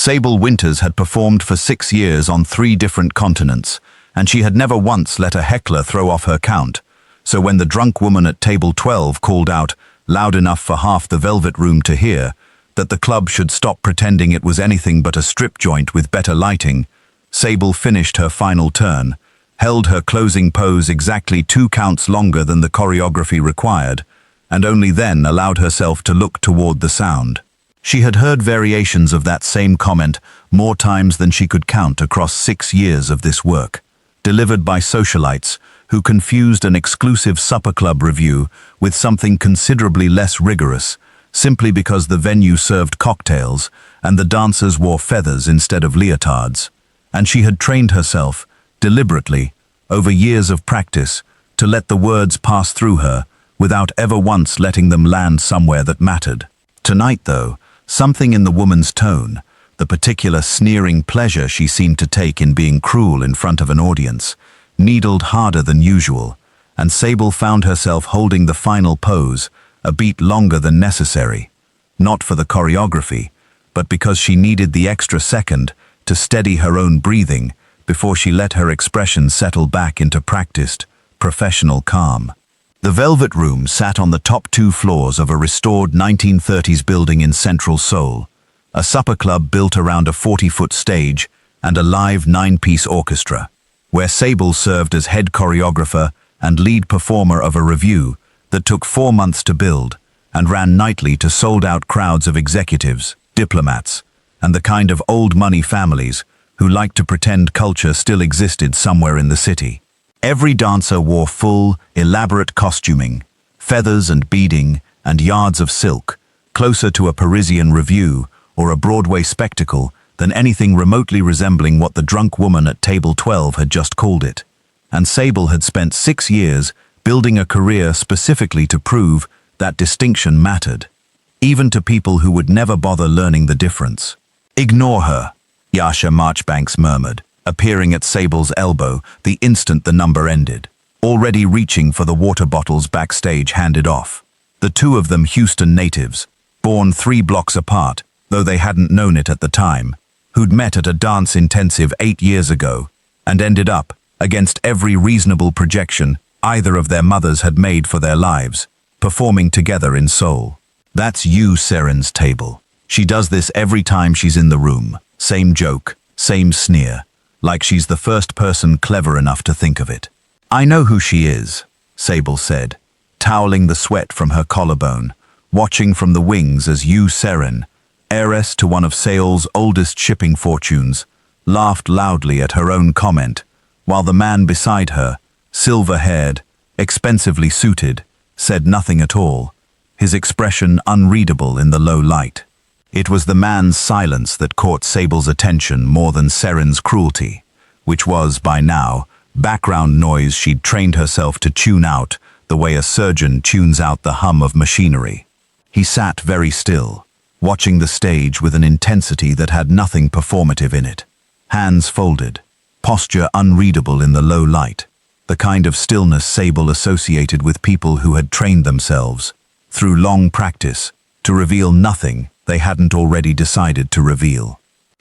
Sable Winters had performed for 6 years on 3 different continents, and she had never once let a heckler throw off her count. So when the drunk woman at table 12 called out, loud enough for half the Velvet Room to hear, that the club should stop pretending it was anything but a strip joint with better lighting, Sable finished her final turn, held her closing pose exactly 2 counts longer than the choreography required, and only then allowed herself to look toward the sound. She had heard variations of that same comment more times than she could count across 6 years of this work, delivered by socialites who confused an exclusive supper club review with something considerably less rigorous, simply because the venue served cocktails and the dancers wore feathers instead of leotards. And she had trained herself, deliberately, over years of practice, to let the words pass through her without ever once letting them land somewhere that mattered. Tonight, though, something in the woman's tone, the particular sneering pleasure she seemed to take in being cruel in front of an audience, needled harder than usual, and Sable found herself holding the final pose a beat longer than necessary, not for the choreography, but because she needed the extra second to steady her own breathing before she let her expression settle back into practiced, professional calm. The Velvet Room sat on the top 2 floors of a restored 1930s building in central Seoul, a supper club built around a 40-foot stage and a live 9-piece orchestra, where Sable served as head choreographer and lead performer of a revue that took 4 months to build and ran nightly to sold-out crowds of executives, diplomats, and the kind of old-money families who liked to pretend culture still existed somewhere in the city. Every dancer wore full, elaborate costuming, feathers and beading, and yards of silk, closer to a Parisian revue or a Broadway spectacle than anything remotely resembling what the drunk woman at table 12 had just called it. And Sable had spent 6 years building a career specifically to prove that distinction mattered, even to people who would never bother learning the difference. "Ignore her," Yasha Marchbanks murmured, appearing at Sable's elbow the instant the number ended, already reaching for the water bottles backstage handed off. The 2 of them Houston natives, born 3 blocks apart, though they hadn't known it at the time, who'd met at a dance intensive 8 years ago, and ended up, against every reasonable projection either of their mothers had made for their lives, performing together in Seoul. That's you, Seren's table. She does this every time she's in the room. Same joke, same sneer, like she's the first person clever enough to think of it. "I know who she is," Sable said, toweling the sweat from her collarbone, watching from the wings as Yu Seren, heiress to one of Seoul's oldest shipping fortunes, laughed loudly at her own comment, while the man beside her, silver-haired, expensively suited, said nothing at all, his expression unreadable in the low light. It was the man's silence that caught Sable's attention more than Seren's cruelty, which was, by now, background noise she'd trained herself to tune out the way a surgeon tunes out the hum of machinery. He sat very still, watching the stage with an intensity that had nothing performative in it. Hands folded, posture unreadable in the low light, the kind of stillness Sable associated with people who had trained themselves, through long practice, to reveal nothing they hadn't already decided to reveal.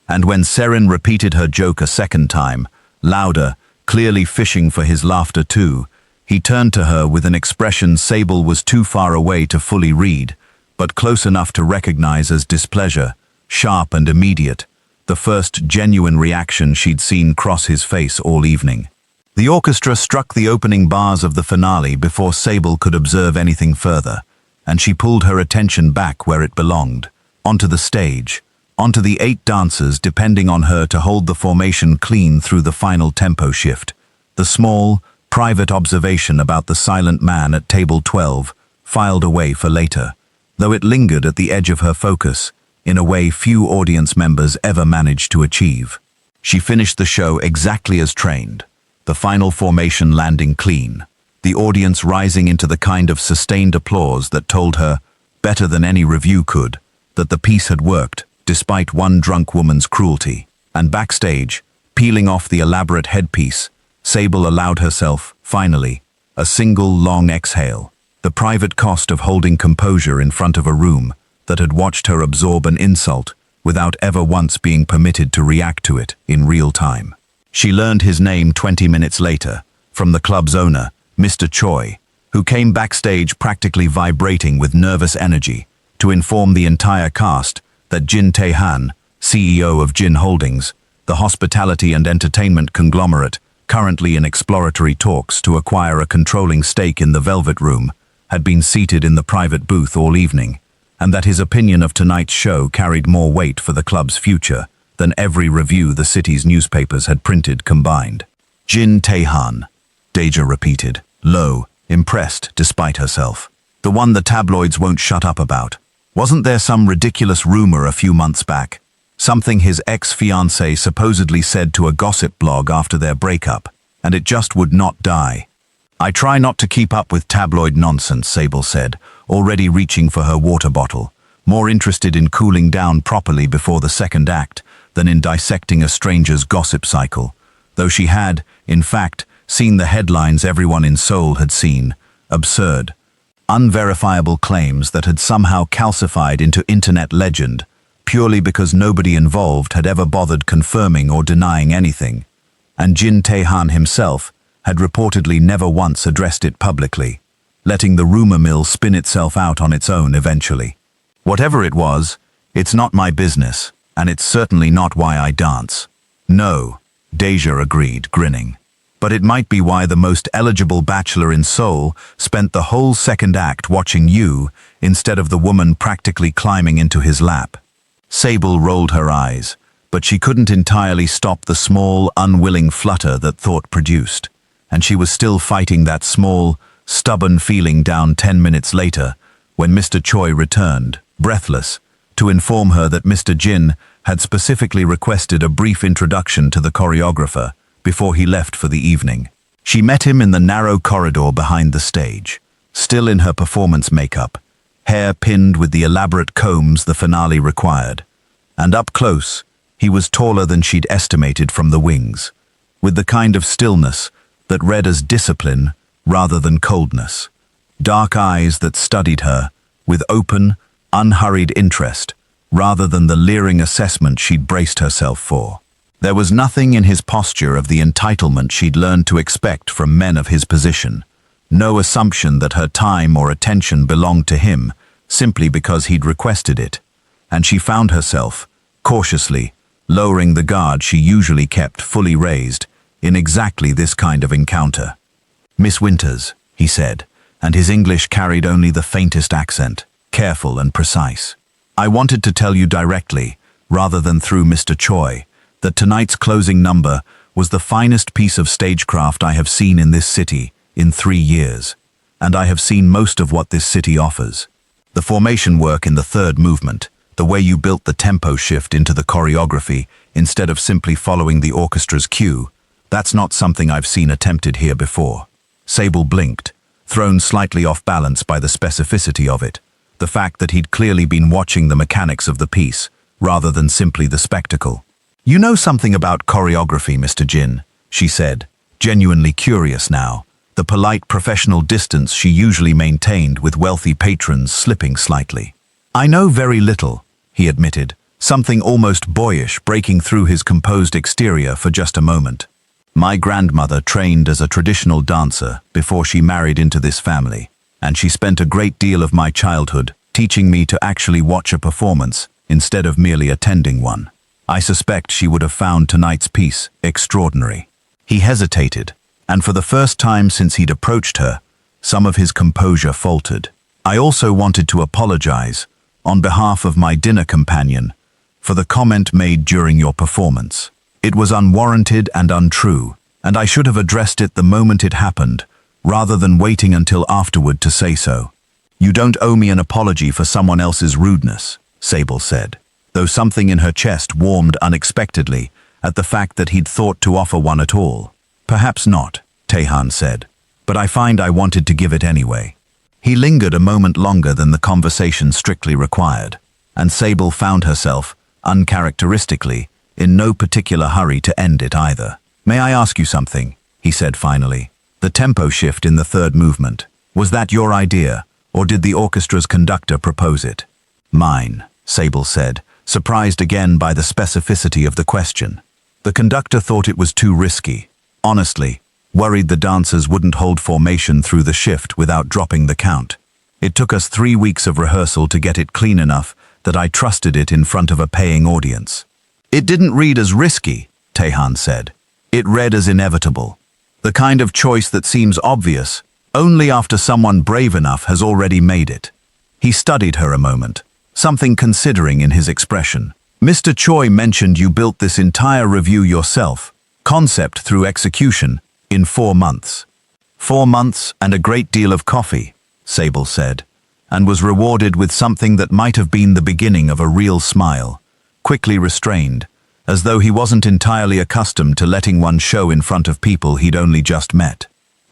And when Seren repeated her joke a second time, louder, clearly fishing for his laughter too, he turned to her with an expression Sable was too far away to fully read, but close enough to recognize as displeasure, sharp and immediate, the first genuine reaction she'd seen cross his face all evening. The orchestra struck the opening bars of the finale before Sable could observe anything further, and she pulled her attention back where it belonged, onto the stage, onto the 8 dancers depending on her to hold the formation clean through the final tempo shift. The small, private observation about the silent man at table 12 filed away for later, though it lingered at the edge of her focus, in a way few audience members ever managed to achieve. She finished the show exactly as trained, the final formation landing clean, the audience rising into the kind of sustained applause that told her, better than any review could, that the piece had worked, despite one drunk woman's cruelty. And backstage, peeling off the elaborate headpiece, Sable allowed herself, finally, a single long exhale, the private cost of holding composure in front of a room that had watched her absorb an insult without ever once being permitted to react to it in real time. She learned his name 20 minutes later, from the club's owner, Mr. Choi, who came backstage practically vibrating with nervous energy to inform the entire cast that Jin Tae-han, CEO of Jin Holdings, the hospitality and entertainment conglomerate currently in exploratory talks to acquire a controlling stake in the Velvet Room, had been seated in the private booth all evening, and that his opinion of tonight's show carried more weight for the club's future than every review the city's newspapers had printed combined. Jin Tae-han, Deja repeated, low, impressed despite herself. The one the tabloids won't shut up about. Wasn't there some ridiculous rumor a few months back? Something his ex-fiancée supposedly said to a gossip blog after their breakup, and it just would not die. I try not to keep up with tabloid nonsense, Sable said, already reaching for her water bottle, more interested in cooling down properly before the second act than in dissecting a stranger's gossip cycle, though she had, in fact, seen the headlines everyone in Seoul had seen, absurd, unverifiable claims that had somehow calcified into internet legend, purely because nobody involved had ever bothered confirming or denying anything, and Jin Tae-han himself had reportedly never once addressed it publicly, letting the rumor mill spin itself out on its own eventually. Whatever it was, it's not my business, and it's certainly not why I dance. No, Deja agreed, grinning. But it might be why the most eligible bachelor in Seoul spent the whole second act watching you instead of the woman practically climbing into his lap. Sable rolled her eyes, but she couldn't entirely stop the small, unwilling flutter that thought produced, and she was still fighting that small, stubborn feeling down 10 minutes later when Mr. Choi returned, breathless, to inform her that Mr. Jin had specifically requested a brief introduction to the choreographer before he left for the evening. She met him in the narrow corridor behind the stage, still in her performance makeup, hair pinned with the elaborate combs the finale required, and up close, he was taller than she'd estimated from the wings, with the kind of stillness that read as discipline rather than coldness, dark eyes that studied her with open, unhurried interest rather than the leering assessment she'd braced herself for. There was nothing in his posture of the entitlement she'd learned to expect from men of his position, no assumption that her time or attention belonged to him simply because he'd requested it, and she found herself, cautiously, lowering the guard she usually kept fully raised in exactly this kind of encounter. "Miss Winters," he said, and his English carried only the faintest accent, careful and precise. "I wanted to tell you directly, rather than through Mr. Choi, that tonight's closing number was the finest piece of stagecraft I have seen in this city in 3 years, and I have seen most of what this city offers. The formation work in the third movement, the way you built the tempo shift into the choreography instead of simply following the orchestra's cue, that's not something I've seen attempted here before." Sable blinked, thrown slightly off balance by the specificity of it, the fact that he'd clearly been watching the mechanics of the piece, rather than simply the spectacle. "You know something about choreography, Mr. Jin," she said, genuinely curious now, the polite professional distance she usually maintained with wealthy patrons slipping slightly. "I know very little," he admitted, something almost boyish breaking through his composed exterior for just a moment. "My grandmother trained as a traditional dancer before she married into this family, and she spent a great deal of my childhood teaching me to actually watch a performance instead of merely attending one. I suspect she would have found tonight's piece extraordinary." He hesitated, and for the first time since he'd approached her, some of his composure faltered. "I also wanted to apologize, on behalf of my dinner companion, for the comment made during your performance. It was unwarranted and untrue, and I should have addressed it the moment it happened, rather than waiting until afterward to say so." "You don't owe me an apology for someone else's rudeness," Sable said, though something in her chest warmed unexpectedly at the fact that he'd thought to offer one at all. "Perhaps not," Tae-han said, "but I find I wanted to give it anyway." He lingered a moment longer than the conversation strictly required, and Sable found herself, uncharacteristically, in no particular hurry to end it either. "May I ask you something?" he said finally. "The tempo shift in the third movement, was that your idea, or did the orchestra's conductor propose it?" "Mine," Sable said, surprised again by the specificity of the question. The conductor thought it was too risky. Honestly, worried the dancers wouldn't hold formation through the shift without dropping the count. It took us 3 weeks of rehearsal to get it clean enough that I trusted it in front of a paying audience. It didn't read as risky, Tehan said. It read as inevitable. The kind of choice that seems obvious only after someone brave enough has already made it. He studied her a moment, something considering in his expression. Mr. Choi mentioned you built this entire review yourself, concept through execution, in 4 months. 4 months and a great deal of coffee, Sable said, and was rewarded with something that might have been the beginning of a real smile, quickly restrained, as though he wasn't entirely accustomed to letting one show in front of people he'd only just met.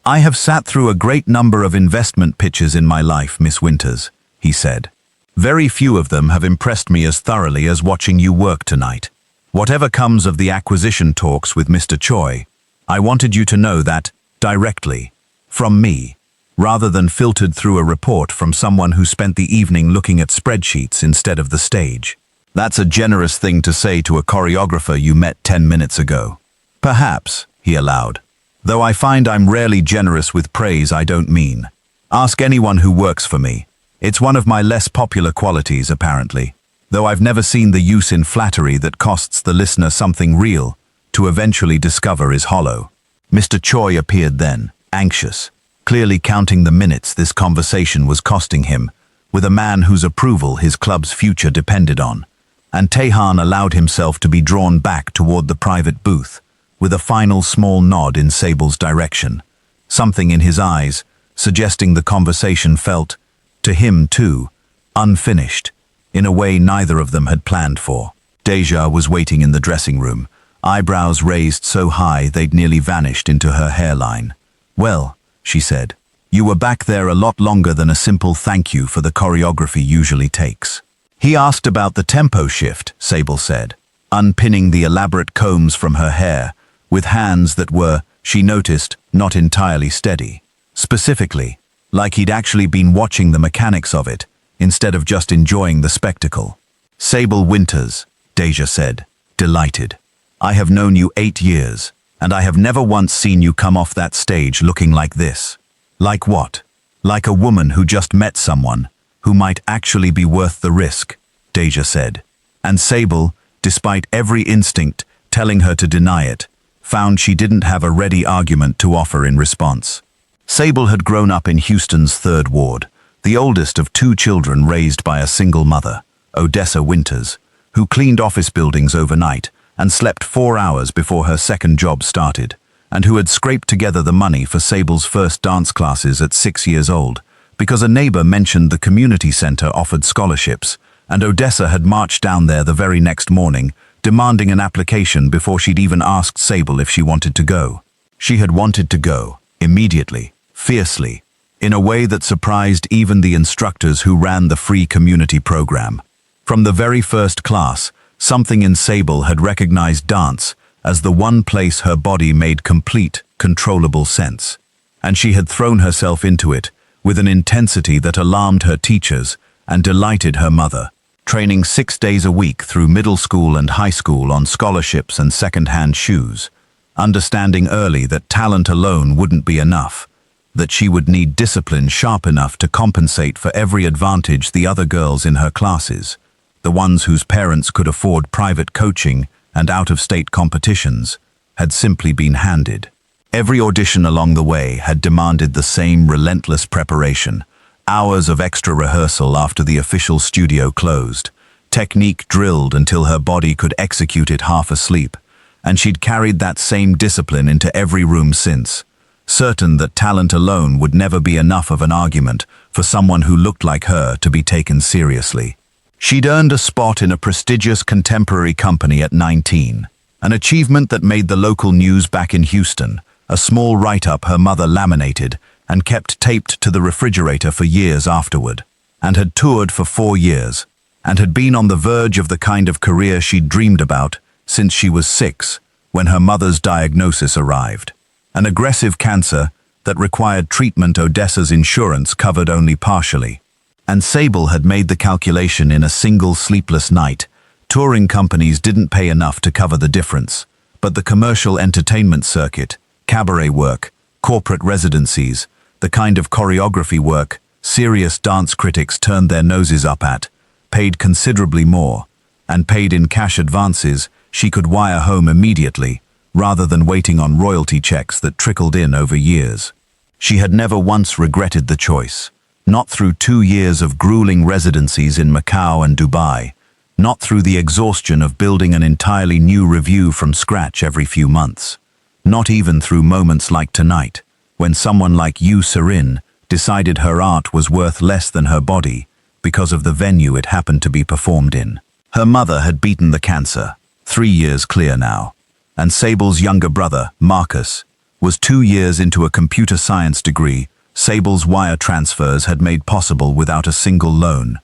I have sat through a great number of investment pitches in my life, Miss Winters, he said. Very few of them have impressed me as thoroughly as watching you work tonight. Whatever comes of the acquisition talks with Mr. Choi, I wanted you to know that, directly, from me, rather than filtered through a report from someone who spent the evening looking at spreadsheets instead of the stage. That's a generous thing to say to a choreographer you met 10 minutes ago. Perhaps, he allowed, though I find I'm rarely generous with praise I don't mean. Ask anyone who works for me. It's one of my less popular qualities, apparently, though I've never seen the use in flattery that costs the listener something real, to eventually discover is hollow. Mr. Choi appeared then, anxious, clearly counting the minutes this conversation was costing him, with a man whose approval his club's future depended on. And Tehan allowed himself to be drawn back toward the private booth, with a final small nod in Sable's direction, something in his eyes, suggesting the conversation felt, to him too, unfinished, in a way neither of them had planned for. Deja was waiting in the dressing room, eyebrows raised so high they'd nearly vanished into her hairline. Well, she said, you were back there a lot longer than a simple thank you for the choreography usually takes. He asked about the tempo shift, Sable said, unpinning the elaborate combs from her hair, with hands that were, she noticed, not entirely steady. Specifically, like he'd actually been watching the mechanics of it, instead of just enjoying the spectacle. Sable Winters, Deja said, delighted. I have known you 8 years, and I have never once seen you come off that stage looking like this. Like what? Like a woman who just met someone who might actually be worth the risk, Deja said. And Sable, despite every instinct telling her to deny it, found she didn't have a ready argument to offer in response. Sable had grown up in Houston's 3rd Ward, the oldest of 2 children raised by a single mother, Odessa Winters, who cleaned office buildings overnight and slept 4 hours before her second job started, and who had scraped together the money for Sable's first dance classes at 6 years old, because a neighbor mentioned the community center offered scholarships, and Odessa had marched down there the very next morning, demanding an application before she'd even asked Sable if she wanted to go. She had wanted to go, immediately, fiercely, in a way that surprised even the instructors who ran the free community program. From the very first class, something in Sable had recognized dance as the one place her body made complete, controllable sense. And she had thrown herself into it with an intensity that alarmed her teachers and delighted her mother, training 6 days a week through middle school and high school on scholarships and second-hand shoes, understanding early that talent alone wouldn't be enough, that she would need discipline sharp enough to compensate for every advantage the other girls in her classes, the ones whose parents could afford private coaching and out-of-state competitions, had simply been handed. Every audition along the way had demanded the same relentless preparation, hours of extra rehearsal after the official studio closed, technique drilled until her body could execute it half asleep, and she'd carried that same discipline into every room since, certain that talent alone would never be enough of an argument for someone who looked like her to be taken seriously. She'd earned a spot in a prestigious contemporary company at 19, an achievement that made the local news back in Houston, a small write-up her mother laminated and kept taped to the refrigerator for years afterward, and had toured for 4 years, and had been on the verge of the kind of career she'd dreamed about since she was 6, when her mother's diagnosis arrived. An aggressive cancer that required treatment Odessa's insurance covered only partially. And Sable had made the calculation in a single sleepless night Touring companies didn't pay enough to cover the difference, but the commercial entertainment circuit, cabaret work, corporate residencies, the kind of choreography work serious dance critics turned their noses up at, paid considerably more, and paid in cash advances she could wire home immediately, rather than waiting on royalty checks that trickled in over years. She had never once regretted the choice, not through 2 years of grueling residencies in Macau and Dubai, not through the exhaustion of building an entirely new revue from scratch every few months, not even through moments like tonight, when someone like Yu Serin decided her art was worth less than her body because of the venue it happened to be performed in. Her mother had beaten the cancer, 3 years clear now, and Sable's younger brother, Marcus, was 2 years into a computer science degree Sable's wire transfers had made possible without a single loan.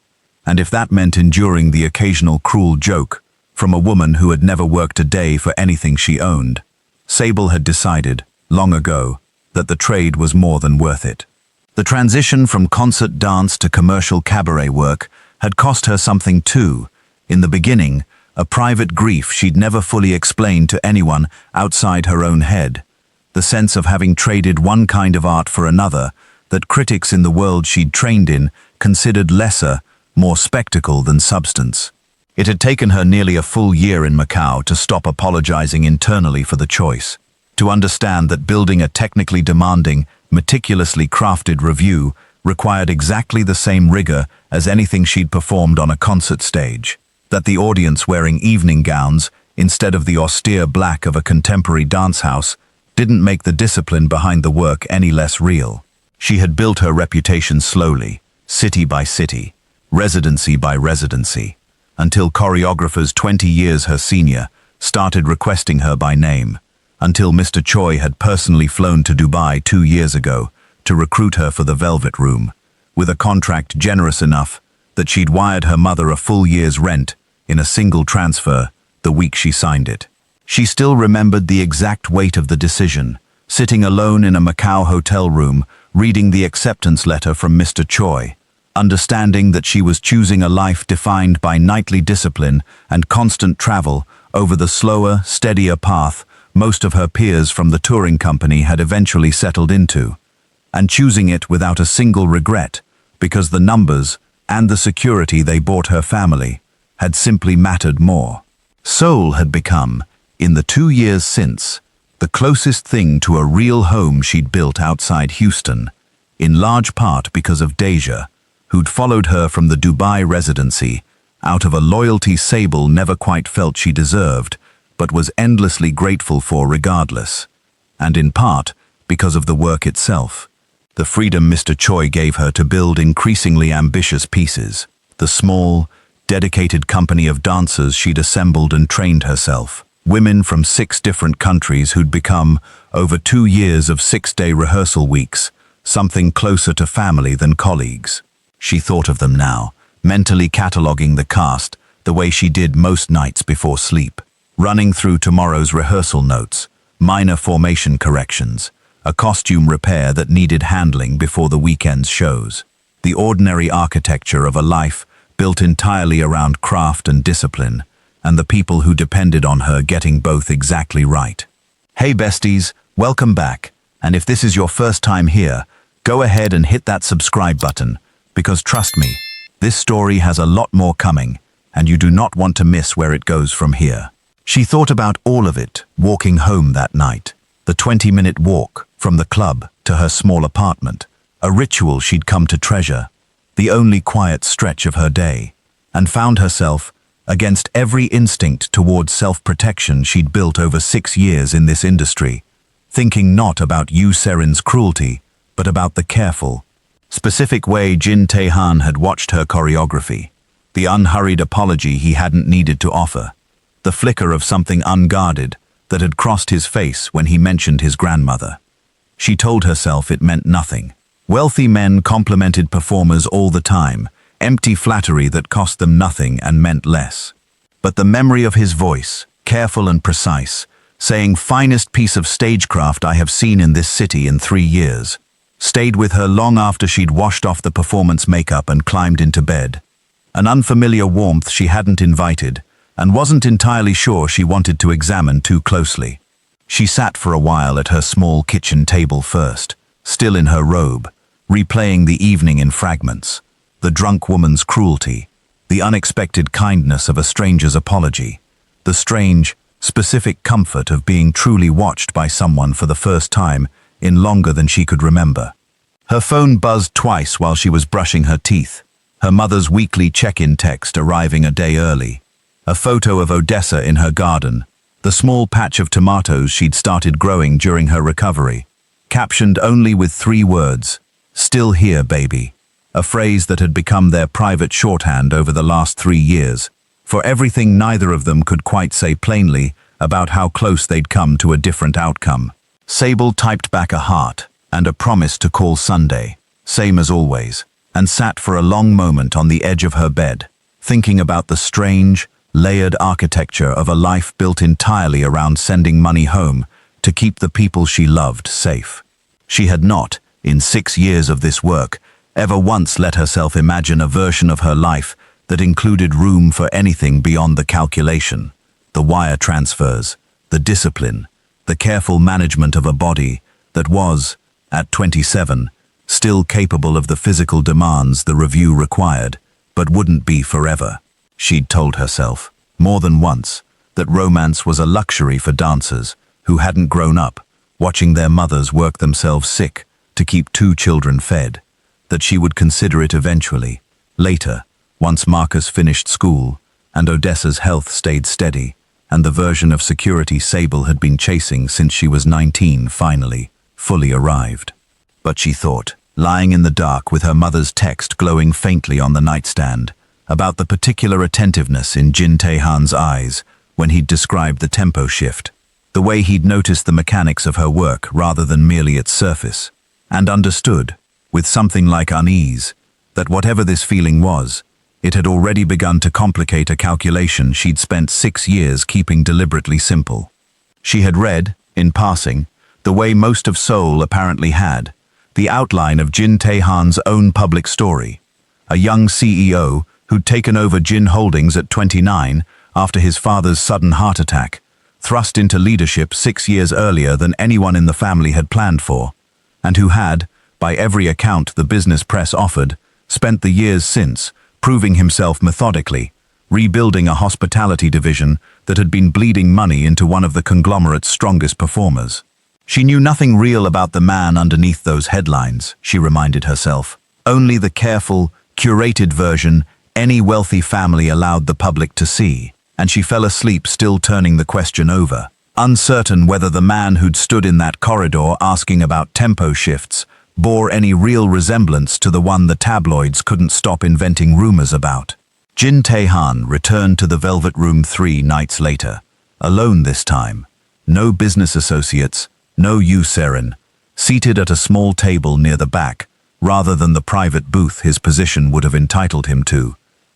And if that meant enduring the occasional cruel joke from a woman who had never worked a day for anything she owned, Sable had decided, long ago, that the trade was more than worth it. The transition from concert dance to commercial cabaret work had cost her something too. In the beginning, a private grief she'd never fully explained to anyone outside her own head. The sense of having traded one kind of art for another that critics in the world she'd trained in considered lesser, more spectacle than substance. It had taken her nearly a full year in Macau to stop apologizing internally for the choice, to understand that building a technically demanding, meticulously crafted revue required exactly the same rigor as anything she'd performed on a concert stage, that the audience wearing evening gowns instead of the austere black of a contemporary dance house didn't make the discipline behind the work any less real. She had built her reputation slowly, city by city, residency by residency, until choreographers 20 years her senior started requesting her by name, until Mr. Choi had personally flown to Dubai 2 years ago to recruit her for the Velvet Room, with a contract generous enough that she'd wired her mother a full year's rent in a single transfer the week she signed it. She still remembered the exact weight of the decision, sitting alone in a Macau hotel room, reading the acceptance letter from Mr. Choi, understanding that she was choosing a life defined by nightly discipline and constant travel over the slower, steadier path most of her peers from the touring company had eventually settled into, and choosing it without a single regret, because the numbers and the security they brought her family had simply mattered more. Seoul had become, in the 2 years since, the closest thing to a real home she'd built outside Houston, in large part because of Deja, who'd followed her from the Dubai residency out of a loyalty Sable never quite felt she deserved, but was endlessly grateful for regardless, and in part because of the work itself, the freedom Mr. Choi gave her to build increasingly ambitious pieces, the small, dedicated company of dancers she'd assembled and trained herself, women from 6 different countries who'd become, over 2 years of 6-day rehearsal weeks, something closer to family than colleagues. She thought of them now, mentally cataloguing the cast the way she did most nights before sleep, running through tomorrow's rehearsal notes, minor formation corrections, a costume repair that needed handling before the weekend's shows, the ordinary architecture of a life built entirely around craft and discipline, and the people who depended on her getting both exactly right. Hey besties, welcome back, and if this is your first time here, go ahead and hit that subscribe button, because trust me, this story has a lot more coming, and you do not want to miss where it goes from here. She thought about all of it, walking home that night, the 20-minute walk from the club to her small apartment, a ritual she'd come to treasure, the only quiet stretch of her day, and found herself, against every instinct towards self-protection she'd built over 6 years in this industry, thinking not about Yu Serin's cruelty, but about the careful, specific way Jin Taehan had watched her choreography, the unhurried apology he hadn't needed to offer, the flicker of something unguarded that had crossed his face when he mentioned his grandmother. She told herself it meant nothing. Wealthy men complimented performers all the time, empty flattery that cost them nothing and meant less. But the memory of his voice, careful and precise, saying finest piece of stagecraft I have seen in this city in 3 years, stayed with her long after she'd washed off the performance makeup and climbed into bed. An unfamiliar warmth she hadn't invited, and wasn't entirely sure she wanted to examine too closely. She sat for a while at her small kitchen table first, still in her robe, replaying the evening in fragments, the drunk woman's cruelty, the unexpected kindness of a stranger's apology, the strange, specific comfort of being truly watched by someone for the first time in longer than she could remember. Her phone buzzed twice while she was brushing her teeth, her mother's weekly check-in text arriving a day early, a photo of Odessa in her garden, the small patch of tomatoes she'd started growing during her recovery, captioned only with 3 words, "Still here, baby," a phrase that had become their private shorthand over the last 3 years, for everything neither of them could quite say plainly about how close they'd come to a different outcome. Sable typed back a heart and a promise to call Sunday, same as always, and sat for a long moment on the edge of her bed, thinking about the strange, layered architecture of a life built entirely around sending money home to keep the people she loved safe. She had not, in 6 years of this work, ever once let herself imagine a version of her life that included room for anything beyond the calculation, the wire transfers, the discipline, the careful management of a body that was, at 27, still capable of the physical demands the review required, but wouldn't be forever. She'd told herself, more than once, that romance was a luxury for dancers who hadn't grown up, watching their mothers work themselves sick to keep 2 children fed, that she would consider it eventually, later, once Marcus finished school and Odessa's health stayed steady, and the version of security Sable had been chasing since she was 19 finally, fully arrived. But she thought, lying in the dark with her mother's text glowing faintly on the nightstand, about the particular attentiveness in Jin Taehan's eyes when he'd described the tempo shift, the way he'd noticed the mechanics of her work rather than merely its surface, and understood, with something like unease, that whatever this feeling was, it had already begun to complicate a calculation she'd spent 6 years keeping deliberately simple. She had read, in passing, the way most of Seoul apparently had, the outline of Jin Taehan's own public story, a young CEO who'd taken over Jin Holdings at 29 after his father's sudden heart attack, thrust into leadership 6 years earlier than anyone in the family had planned for, and who had, by every account the business press offered, spent the years since proving himself methodically, rebuilding a hospitality division that had been bleeding money into one of the conglomerate's strongest performers. She knew nothing real about the man underneath those headlines, she reminded herself. Only the careful, curated version any wealthy family allowed the public to see, and she fell asleep still turning the question over, uncertain whether the man who'd stood in that corridor asking about tempo shifts bore any real resemblance to the one the tabloids couldn't stop inventing rumors about. Jin Taehan returned to the Velvet Room 3 nights later, alone this time. No business associates, no Yu Seren, seated at a small table near the back, rather than the private booth his position would have entitled him to,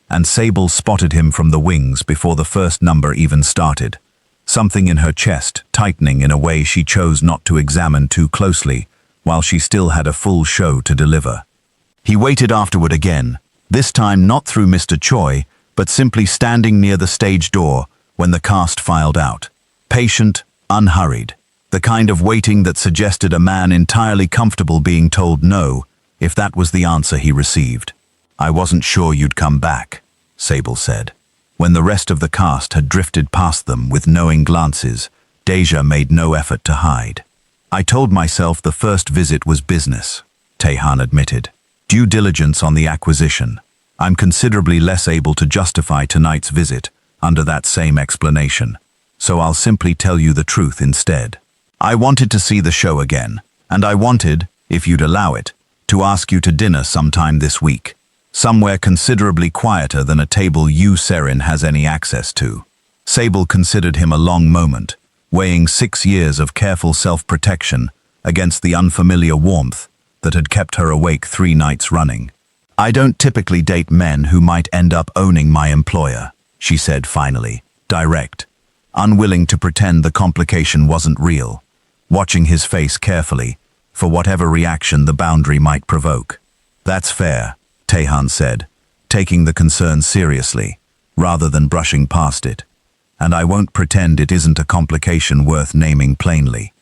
and Sable spotted him from the wings before the first number even started, something in her chest tightening in a way she chose not to examine too closely, while she still had a full show to deliver. He waited afterward again, this time not through Mr. Choi, but simply standing near the stage door when the cast filed out. Patient, unhurried, the kind of waiting that suggested a man entirely comfortable being told no, if that was the answer he received. "I wasn't sure you'd come back," Sable said. When the rest of the cast had drifted past them with knowing glances, Deja made no effort to hide. "I told myself the first visit was business," Taehan admitted. "Due diligence on the acquisition. I'm considerably less able to justify tonight's visit under that same explanation, so I'll simply tell you the truth instead. I wanted to see the show again, and I wanted, if you'd allow it, to ask you to dinner sometime this week, somewhere considerably quieter than a table Yu Seren has any access to." Sable considered him a long moment, weighing 6 years of careful self-protection against the unfamiliar warmth that had kept her awake 3 nights running. "I don't typically date men who might end up owning my employer," she said finally, direct, unwilling to pretend the complication wasn't real, watching his face carefully for whatever reaction the boundary might provoke. "That's fair," Taehan said, taking the concern seriously, rather than brushing past it. and I won't pretend it isn't a complication worth naming plainly.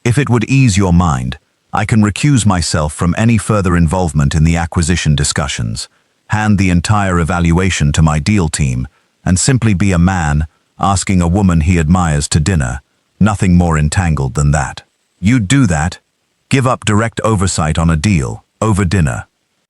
If it would ease your mind, I can recuse myself from any further involvement in the acquisition discussions, hand the entire evaluation to my deal team, and simply be a man asking a woman he admires to dinner, nothing more entangled than that. You'd do that? Give up direct oversight on a deal, over dinner?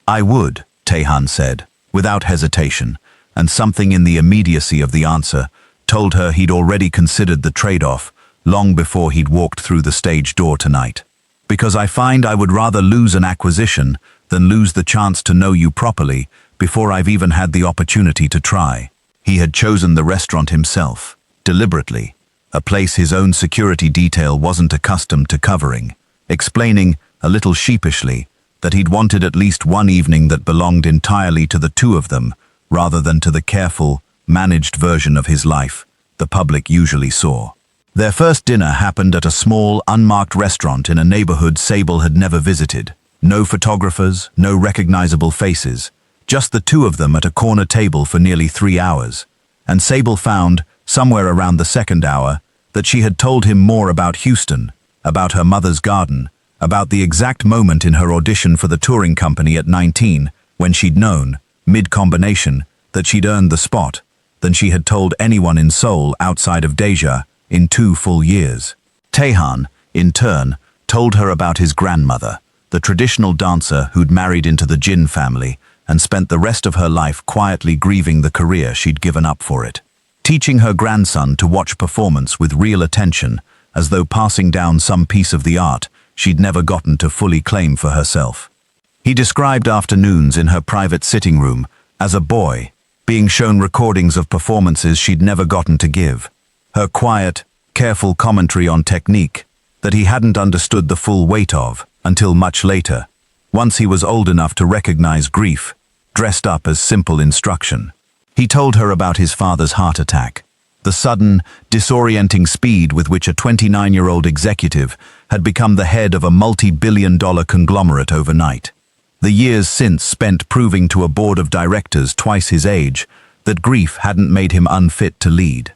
I would, Tehan said, without hesitation, and something in the immediacy of the answer told her he'd already considered the trade-off long before he'd walked through the stage door tonight. Because I find I would rather lose an acquisition than lose the chance to know you properly before I've even had the opportunity to try. He had chosen the restaurant himself, deliberately, a place his own security detail wasn't accustomed to covering, explaining, a little sheepishly, that he'd wanted at least one evening that belonged entirely to the two of them, rather than to the careful, managed version of his life the public usually saw. Their first dinner happened at a small, unmarked restaurant in a neighborhood Sable had never visited. No photographers, no recognizable faces, just the two of them at a corner table for nearly 3 hours. And Sable found, somewhere around the second hour, that she had told him more about Houston, about her mother's garden, about the exact moment in her audition for the touring company at 19, when she'd known, mid-combination, that she'd earned the spot, than she had told anyone in Seoul outside of Deja in 2 full years. Tehan, in turn, told her about his grandmother, the traditional dancer who'd married into the Jin family and spent the rest of her life quietly grieving the career she'd given up for it, teaching her grandson to watch performance with real attention, as though passing down some piece of the art she'd never gotten to fully claim for herself. He described afternoons in her private sitting room as a boy, being shown recordings of performances she'd never gotten to give. Her quiet, careful commentary on technique that he hadn't understood the full weight of until much later, once he was old enough to recognize grief, dressed up as simple instruction. He told her about his father's heart attack, the sudden, disorienting speed with which a 29-year-old executive had become the head of a multi-billion-dollar conglomerate overnight. The years since spent proving to a board of directors twice his age that grief hadn't made him unfit to lead.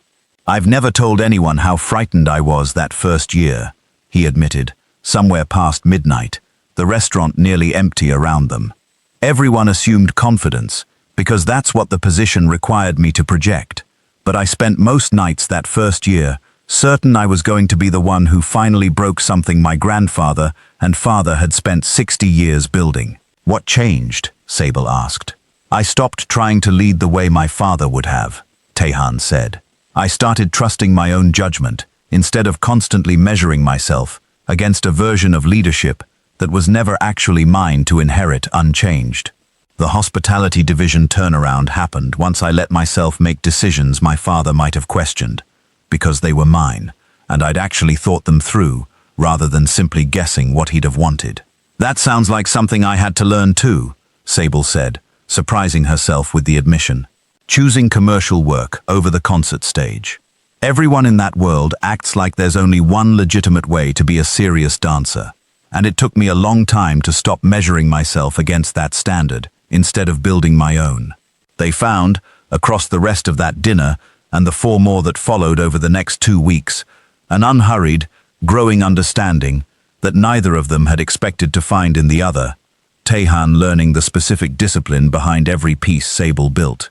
I've never told anyone how frightened I was that first year, he admitted, somewhere past midnight, the restaurant nearly empty around them. Everyone assumed confidence, because that's what the position required me to project. But I spent most nights that first year certain I was going to be the one who finally broke something my grandfather and father had spent 60 years building. What changed? Sable asked. I stopped trying to lead the way my father would have, Tehan said. I started trusting my own judgment, instead of constantly measuring myself against a version of leadership that was never actually mine to inherit unchanged. The hospitality division turnaround happened once I let myself make decisions my father might have questioned, because they were mine, and I'd actually thought them through, rather than simply guessing what he'd have wanted. That sounds like something I had to learn too, Sable said, surprising herself with the admission. Choosing commercial work over the concert stage. Everyone in that world acts like there's only one legitimate way to be a serious dancer, and it took me a long time to stop measuring myself against that standard, instead of building my own. They found, across the rest of that dinner and the 4 more that followed over the next 2 weeks, an unhurried, growing understanding that neither of them had expected to find in the other, Tehan learning the specific discipline behind every piece Sable built.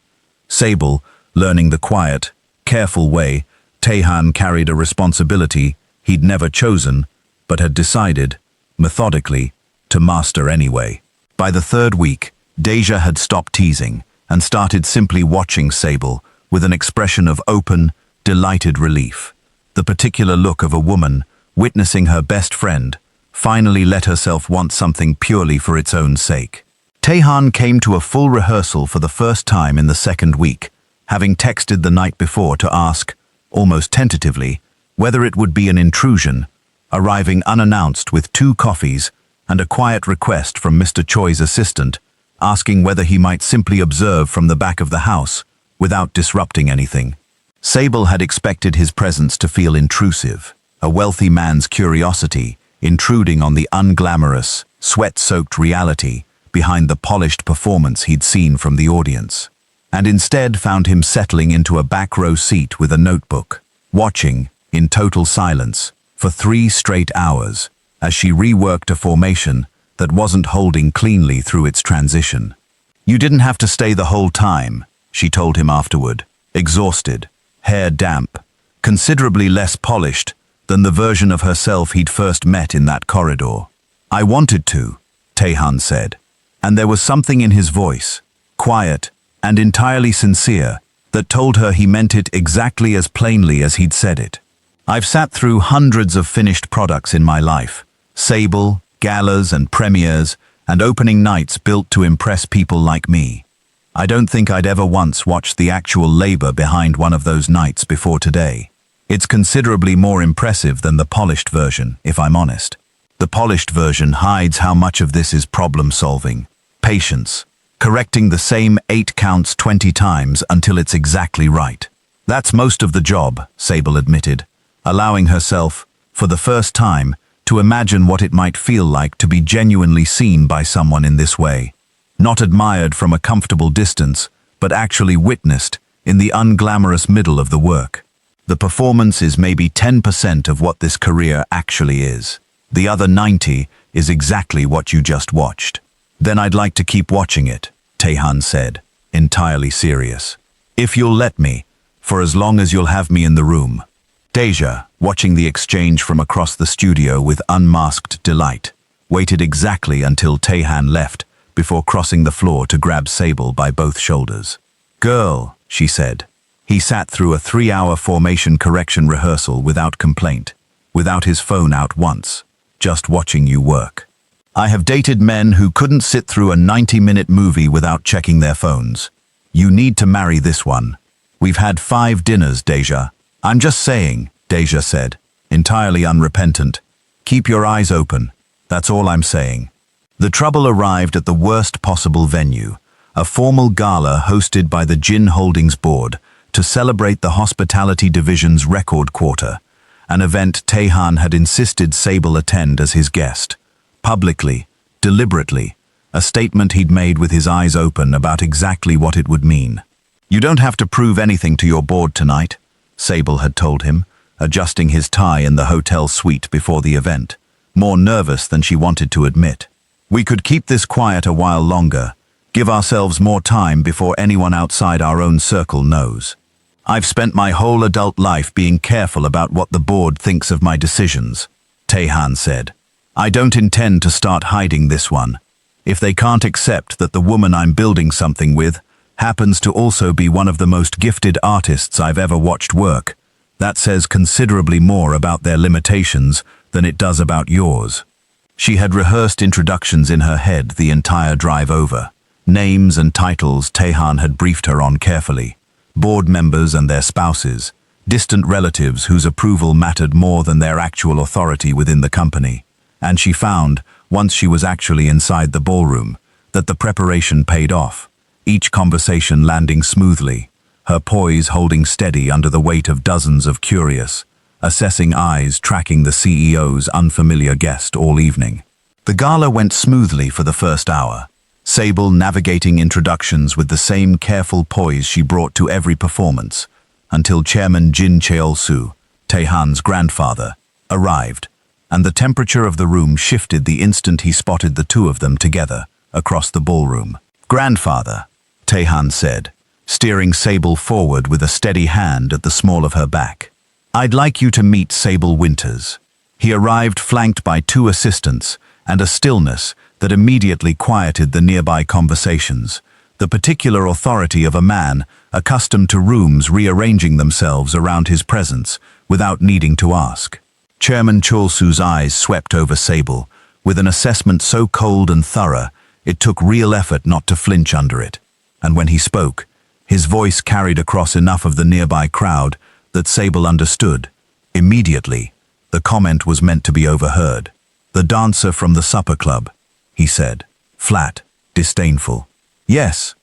Sable learning the quiet, careful way Tehan carried a responsibility he'd never chosen, but had decided, methodically, to master anyway. By the 3rd week, Deja had stopped teasing and started simply watching Sable with an expression of open, delighted relief. The particular look of a woman witnessing her best friend finally let herself want something purely for its own sake. Tehan came to a full rehearsal for the first time in the 2nd week, having texted the night before to ask, almost tentatively, whether it would be an intrusion, arriving unannounced with 2 coffees and a quiet request from Mr. Choi's assistant, asking whether he might simply observe from the back of the house without disrupting anything. Sable had expected his presence to feel intrusive, a wealthy man's curiosity intruding on the unglamorous, sweat-soaked reality behind the polished performance he'd seen from the audience. and instead found him settling into a back row seat with a notebook, watching, in total silence, for 3 straight hours, as she reworked a formation that wasn't holding cleanly through its transition. "You didn't have to stay the whole time," she told him afterward, exhausted, hair damp, considerably less polished than the version of herself he'd first met in that corridor. "I wanted to," Taehan said, and there was something in his voice, quiet and entirely sincere, that told her he meant it exactly as plainly as he'd said it. "I've sat through hundreds of finished products in my life, Sable, galas and premieres, and opening nights built to impress people like me. I don't think I'd ever once watched the actual labor behind one of those nights before today. It's considerably more impressive than the polished version, if I'm honest. The polished version hides how much of this is problem-solving, patience, correcting the same 8 counts 20 times until it's exactly right. That's most of the job," Sable admitted, allowing herself, for the first time, to imagine what it might feel like to be genuinely seen by someone in this way. Not admired from a comfortable distance, but actually witnessed in the unglamorous middle of the work. "The performance is maybe 10% of what this career actually is. The other 90 is exactly what you just watched." "Then I'd like to keep watching it," Taehan said, entirely serious. "If you'll let me, for as long as you'll have me in the room." Deja, watching the exchange from across the studio with unmasked delight, waited exactly until Taehan left before crossing the floor to grab Sable by both shoulders. "Girl," she said. He sat through a 3-hour formation correction rehearsal without complaint, without his phone out once, just watching you work. "I have dated men who couldn't sit through a 90-minute movie without checking their phones. You need to marry this one. We've had 5 dinners, Deja." "I'm just saying," Deja said, entirely unrepentant. "Keep your eyes open. That's all I'm saying." The trouble arrived at the worst possible venue, a formal gala hosted by the Jin Holdings Board to celebrate the hospitality division's record quarter, an event Taehan had insisted Sable attend as his guest. Publicly, deliberately, a statement he'd made with his eyes open about exactly what it would mean. "You don't have to prove anything to your board tonight," Sable had told him, adjusting his tie in the hotel suite before the event, more nervous than she wanted to admit. "We could keep this quiet a while longer, give ourselves more time before anyone outside our own circle knows. I've spent my whole adult life being careful about what the board thinks of my decisions," Taehan said. "I don't intend to start hiding this one. If they can't accept that the woman I'm building something with happens to also be one of the most gifted artists I've ever watched work, that says considerably more about their limitations than it does about yours." She had rehearsed introductions in her head the entire drive over. Names and titles Taehan had briefed her on carefully. Board members and their spouses, distant relatives whose approval mattered more than their actual authority within the company. And she found, once she was actually inside the ballroom, that the preparation paid off. Each conversation landing smoothly, her poise holding steady under the weight of dozens of curious, assessing eyes tracking the CEO's unfamiliar guest all evening. The gala went smoothly for the first hour, Sable navigating introductions with the same careful poise she brought to every performance, until Chairman Jin Cheol-soo, Taehan's grandfather, arrived, and the temperature of the room shifted the instant he spotted the two of them together across the ballroom. "Grandfather," Taehan said, steering Sable forward with a steady hand at the small of her back. "I'd like you to meet Sable Winters." He arrived flanked by 2 assistants and a stillness that immediately quieted the nearby conversations, the particular authority of a man accustomed to rooms rearranging themselves around his presence without needing to ask. Chairman Cheol-soo's eyes swept over Sable, with an assessment so cold and thorough it took real effort not to flinch under it. And when he spoke, his voice carried across enough of the nearby crowd that Sable understood. Immediately, the comment was meant to be overheard. "The dancer from the supper club," he said, flat, disdainful. "Yes,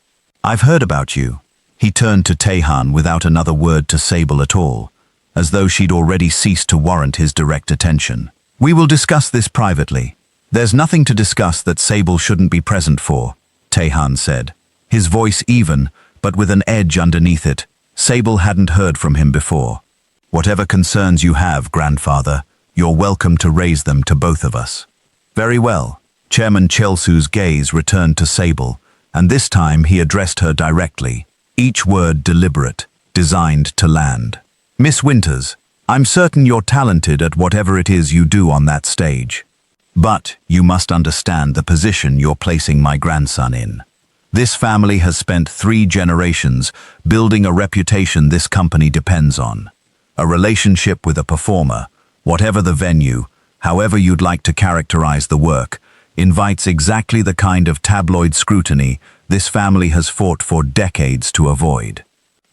I've heard about you." He turned to Taehan without another word to Sable at all, as though she'd already ceased to warrant his direct attention. "We will discuss this privately. There's nothing to discuss that Sable shouldn't be present for," Taehan said, his voice even but with an edge underneath it. Sable hadn't heard from him before. "Whatever concerns you have, grandfather, you're welcome to raise them to both of us." "Very well." Chairman Chelsu's gaze returned to Sable, and this time he addressed her directly, each word deliberate, designed to land. "Miss Winters, I'm certain you're talented at whatever it is you do on that stage. But you must understand the position you're placing my grandson in. This family has spent 3 generations building a reputation this company depends on. A relationship with a performer, whatever the venue, however you'd like to characterize the work, invites exactly the kind of tabloid scrutiny this family has fought for decades to avoid.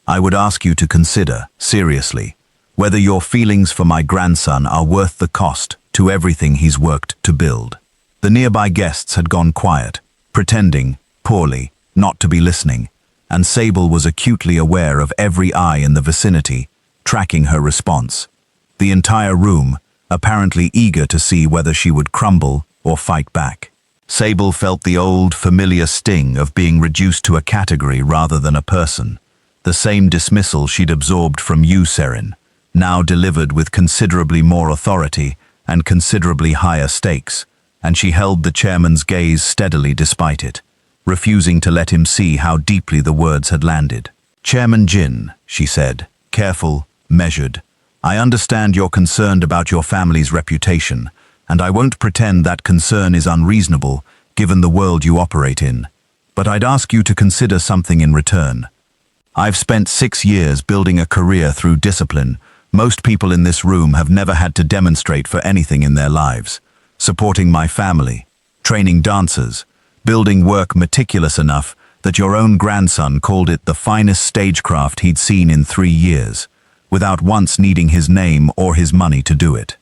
I would ask you to consider, seriously, whether your feelings for my grandson are worth the cost to everything he's worked to build." The nearby guests had gone quiet, pretending, poorly, not to be listening, and Sable was acutely aware of every eye in the vicinity, tracking her response. The entire room, apparently eager to see whether she would crumble or fight back. Sable felt the old, familiar sting of being reduced to a category rather than a person. The same dismissal she'd absorbed from you, Serin, now delivered with considerably more authority and considerably higher stakes, and she held the chairman's gaze steadily despite it, refusing to let him see how deeply the words had landed. "Chairman Jin," she said, careful, measured, "I understand you're concerned about your family's reputation, and I won't pretend that concern is unreasonable given the world you operate in. But I'd ask you to consider something in return. I've spent 6 years building a career through discipline most people in this room have never had to demonstrate for anything in their lives. Supporting my family, training dancers, building work meticulous enough that your own grandson called it the finest stagecraft he'd seen in 3 years, without once needing his name or his money to do it.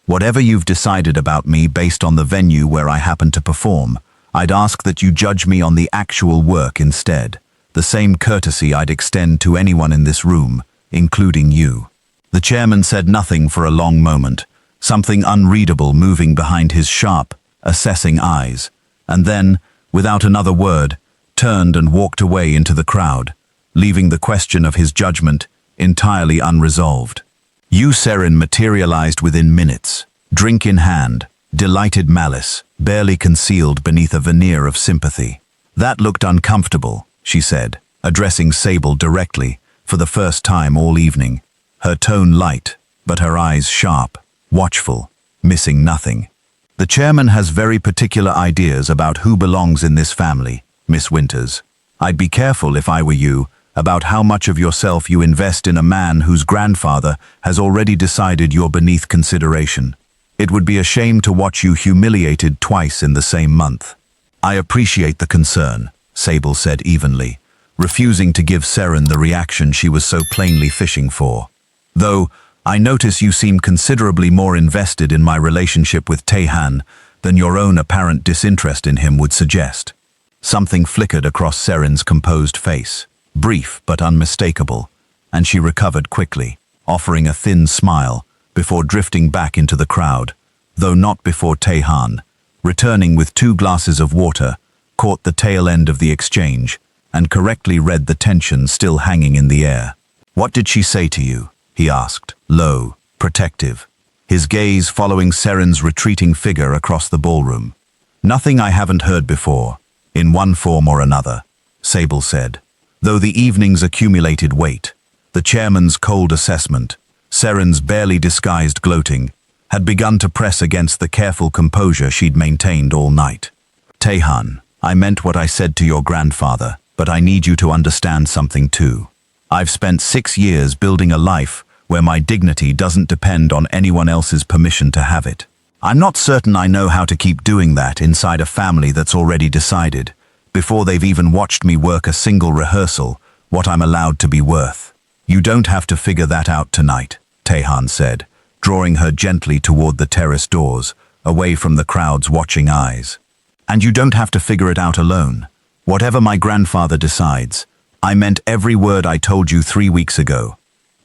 Whatever you've decided about me based on the venue where I happen to perform, I'd ask that you judge me on the actual work instead, the same courtesy I'd extend to anyone in this room, including you." The chairman said nothing for a long moment, something unreadable moving behind his sharp, assessing eyes, and then, without another word, turned and walked away into the crowd, leaving the question of his judgment entirely unresolved. Yu Serin materialized within minutes, drink in hand, delighted malice, barely concealed beneath a veneer of sympathy. "That looked uncomfortable," she said, addressing Sable directly, for the first time all evening, her tone light, but her eyes sharp, watchful, missing nothing. "The chairman has very particular ideas about who belongs in this family, Miss Winters. I'd be careful, if I were you, about how much of yourself you invest in a man whose grandfather has already decided you're beneath consideration. It would be a shame to watch you humiliated twice in the same month." "I appreciate the concern," Sable said evenly, refusing to give Serin the reaction she was so plainly fishing for. "Though, I notice you seem considerably more invested in my relationship with Taehan than your own apparent disinterest in him would suggest." Something flickered across Serin's composed face, brief but unmistakable, and she recovered quickly, offering a thin smile before drifting back into the crowd, though not before Taehan, returning with 2 glasses of water, caught the tail end of the exchange and correctly read the tension still hanging in the air. "What did she say to you?" he asked, low, protective, his gaze following Serin's retreating figure across the ballroom. "Nothing I haven't heard before, in one form or another," Sable said. Though the evening's accumulated weight, the chairman's cold assessment, Serin's barely disguised gloating, had begun to press against the careful composure she'd maintained all night. "Taehan, I meant what I said to your grandfather, but I need you to understand something too. I've spent 6 years building a life where my dignity doesn't depend on anyone else's permission to have it. I'm not certain I know how to keep doing that inside a family that's already decided, before they've even watched me work a single rehearsal, what I'm allowed to be worth. You don't have to figure that out tonight," Taehan said, drawing her gently toward the terrace doors, away from the crowd's watching eyes. "And you don't have to figure it out alone. Whatever my grandfather decides, I meant every word I told you 3 weeks ago.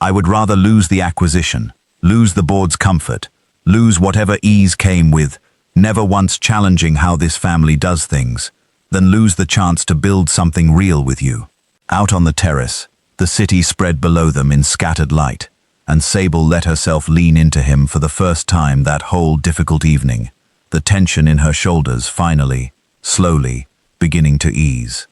I would rather lose the acquisition, lose the board's comfort, lose whatever ease came with never once challenging how this family does things, than lose the chance to build something real with you. Out on the terrace, the city spread below them in scattered light, and Sable let herself lean into him for the first time that whole difficult evening, the tension in her shoulders finally, slowly, beginning to ease.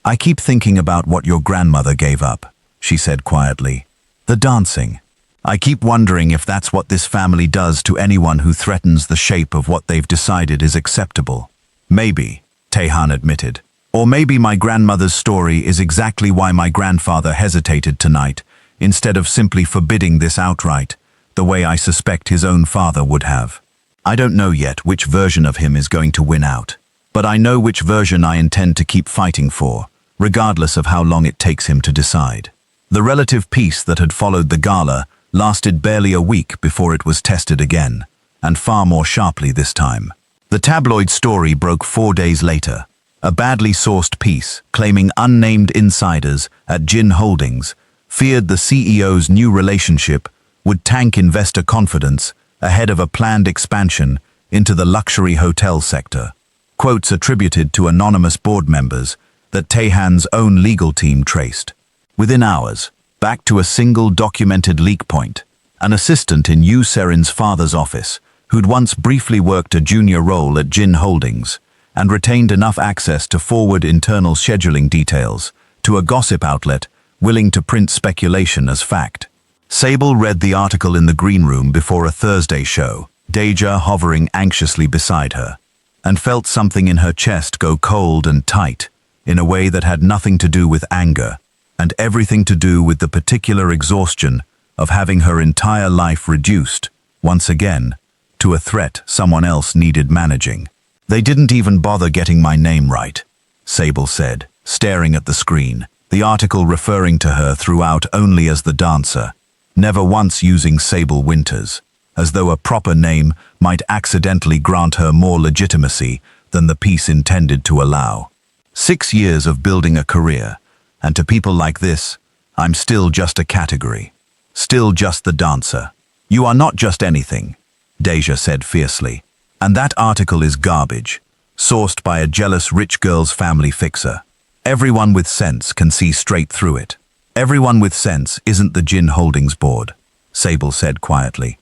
"I keep thinking about what your grandmother gave up," she said quietly. "The dancing. I keep wondering if that's what this family does to anyone who threatens the shape of what they've decided is acceptable." "Maybe," Tehan admitted. "Or maybe my grandmother's story is exactly why my grandfather hesitated tonight, instead of simply forbidding this outright, the way I suspect his own father would have. I don't know yet which version of him is going to win out, but I know which version I intend to keep fighting for, regardless of how long it takes him to decide." The relative peace that had followed the gala lasted barely a week before it was tested again, and far more sharply this time. The tabloid story broke 4 days later. A badly sourced piece claiming unnamed insiders at Jin Holdings feared the CEO's new relationship would tank investor confidence ahead of a planned expansion into the luxury hotel sector. Quotes attributed to anonymous board members that Tehan's own legal team traced. Within hours, back to a single documented leak point, an assistant in Yu Serin's father's office, who'd once briefly worked a junior role at Jin Holdings and retained enough access to forward internal scheduling details to a gossip outlet willing to print speculation as fact. Sable read the article in the green room before a Thursday show, Deja hovering anxiously beside her, and felt something in her chest go cold and tight in a way that had nothing to do with anger and everything to do with the particular exhaustion of having her entire life reduced, once again, to a threat someone else needed managing. "They didn't even bother getting my name right," Sable said, staring at the screen, the article referring to her throughout only as the dancer, never once using Sable Winters, as though a proper name might accidentally grant her more legitimacy than the piece intended to allow. 6 years of building a career, and to people like this, I'm still just a category. Still just the dancer. "You are not just anything," Deja said fiercely. "And that article is garbage, sourced by a jealous rich girl's family fixer. Everyone with sense can see straight through it. Everyone with sense isn't the Jin Holdings board," Sable said quietly.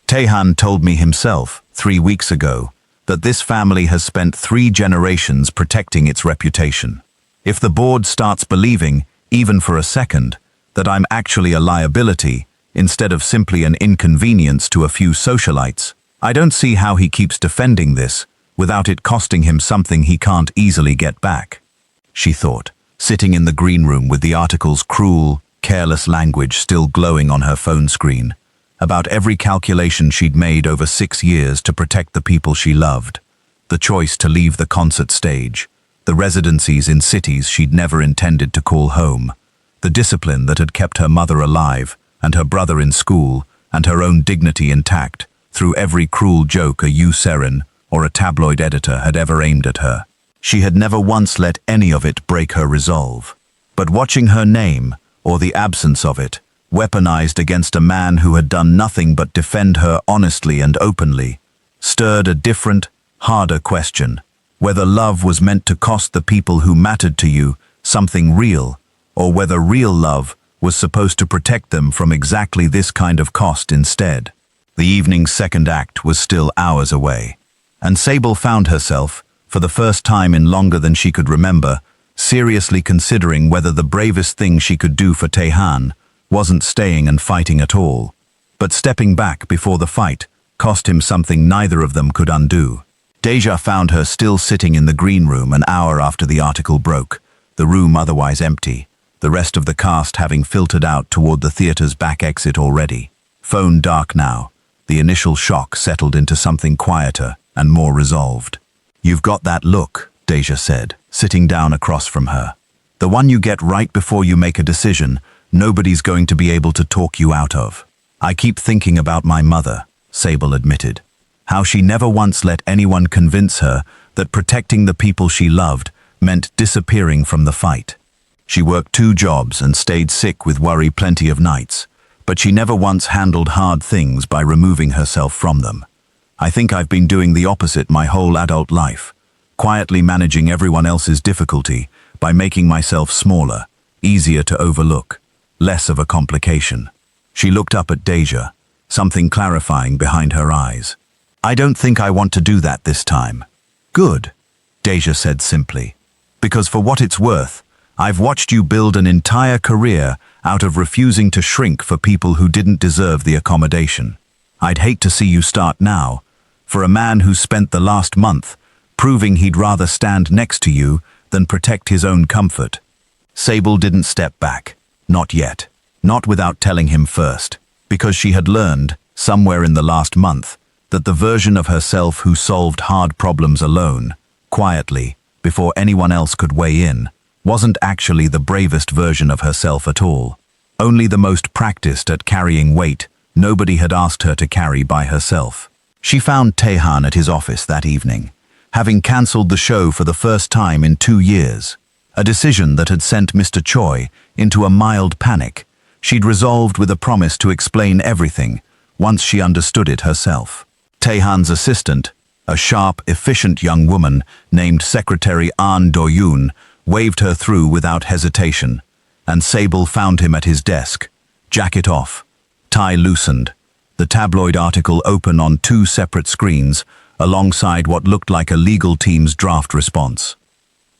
"Tehan told me himself 3 weeks ago that this family has spent 3 generations protecting its reputation. If the board starts believing, even for a second, that I'm actually a liability instead of simply an inconvenience to a few socialites, I don't see how he keeps defending this without it costing him something he can't easily get back," she thought, sitting in the green room with the article's cruel, careless language still glowing on her phone screen, about every calculation she'd made over 6 years to protect the people she loved, the choice to leave the concert stage, the residencies in cities she'd never intended to call home, the discipline that had kept her mother alive and her brother in school and her own dignity intact through every cruel joke a Yu Serin or a tabloid editor had ever aimed at her. She had never once let any of it break her resolve. But watching her name, or the absence of it, weaponized against a man who had done nothing but defend her honestly and openly, stirred a different, harder question: whether love was meant to cost the people who mattered to you something real, or whether real love was supposed to protect them from exactly this kind of cost instead. The evening's second act was still hours away, and Sable found herself, for the first time in longer than she could remember, seriously considering whether the bravest thing she could do for Tehan wasn't staying and fighting at all, but stepping back before the fight cost him something neither of them could undo. Deja found her still sitting in the green room an hour after the article broke, the room otherwise empty, the rest of the cast having filtered out toward the theater's back exit already. Phone dark now, the initial shock settled into something quieter and more resolved. "You've got that look," Deja said, sitting down across from her. "The one you get right before you make a decision nobody's going to be able to talk you out of." "I keep thinking about my mother," Sable admitted. "How she never once let anyone convince her that protecting the people she loved meant disappearing from the fight. She worked 2 jobs and stayed sick with worry plenty of nights, but she never once handled hard things by removing herself from them. I think I've been doing the opposite my whole adult life, quietly managing everyone else's difficulty by making myself smaller, easier to overlook, less of a complication. She looked up at Deja, something clarifying behind her eyes. I don't think I want to do that this time. Good, Deja said simply. Because for what it's worth, I've watched you build an entire career out of refusing to shrink for people who didn't deserve the accommodation. I'd hate to see you start now, for a man who spent the last month proving he'd rather stand next to you than protect his own comfort. Sable didn't step back. Not yet. Not without telling him first, because she had learned, somewhere in the last month, that the version of herself who solved hard problems alone, quietly, before anyone else could weigh in, wasn't actually the bravest version of herself at all. Only the most practiced at carrying weight nobody had asked her to carry by herself. She found Tehan at his office that evening, having cancelled the show for the first time in 2 years. A decision that had sent Mr. Choi into a mild panic. She'd resolved with a promise to explain everything once she understood it herself. Tehan's assistant, a sharp, efficient young woman named Secretary An Do-yoon, waved her through without hesitation, and Sable found him at his desk, jacket off, tie loosened, the tabloid article open on 2 separate screens, alongside what looked like a legal team's draft response.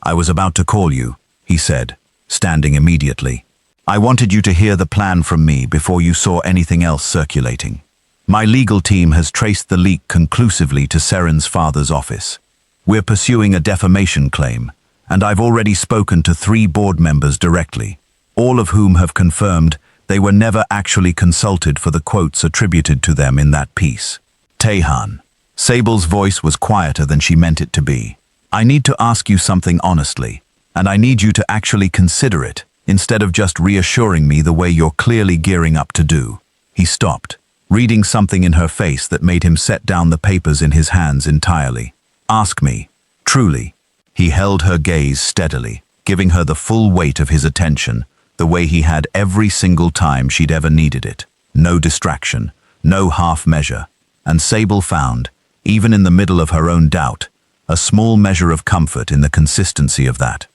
I was about to call you, he said, standing immediately. I wanted you to hear the plan from me before you saw anything else circulating. My legal team has traced the leak conclusively to Seren's father's office. We're pursuing a defamation claim, and I've already spoken to 3 board members directly, all of whom have confirmed they were never actually consulted for the quotes attributed to them in that piece. Tehan. Sable's voice was quieter than she meant it to be. I need to ask you something honestly, and I need you to actually consider it, instead of just reassuring me the way you're clearly gearing up to do. He stopped, reading something in her face that made him set down the papers in his hands entirely. Ask me, truly. He held her gaze steadily, giving her the full weight of his attention, the way he had every single time she'd ever needed it. No distraction, no half measure, and Sable found, even in the middle of her own doubt, a small measure of comfort in the consistency of that.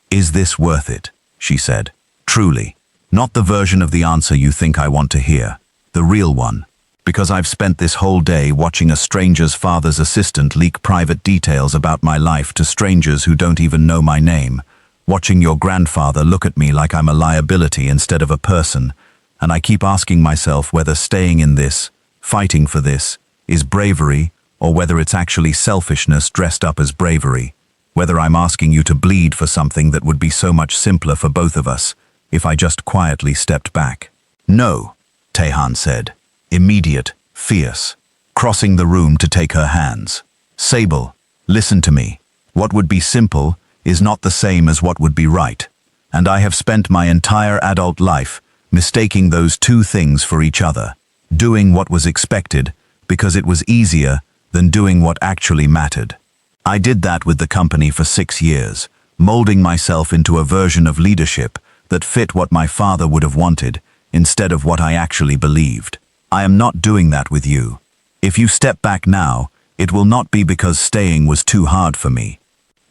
Is this worth it? She said. Truly. Not the version of the answer you think I want to hear. The real one. Because I've spent this whole day watching a stranger's father's assistant leak private details about my life to strangers who don't even know my name. Watching your grandfather look at me like I'm a liability instead of a person. And I keep asking myself whether staying in this, fighting for this, is bravery, or whether it's actually selfishness dressed up as bravery, whether I'm asking you to bleed for something that would be so much simpler for both of us if I just quietly stepped back. No, Tehan said, immediate, fierce, crossing the room to take her hands. Sable, listen to me. What would be simple is not the same as what would be right, and I have spent my entire adult life mistaking those 2 things for each other, doing what was expected because it was easier than doing what actually mattered. I did that with the company for 6 years, molding myself into a version of leadership that fit what my father would have wanted instead of what I actually believed. I am not doing that with you. If you step back now, it will not be because staying was too hard for me.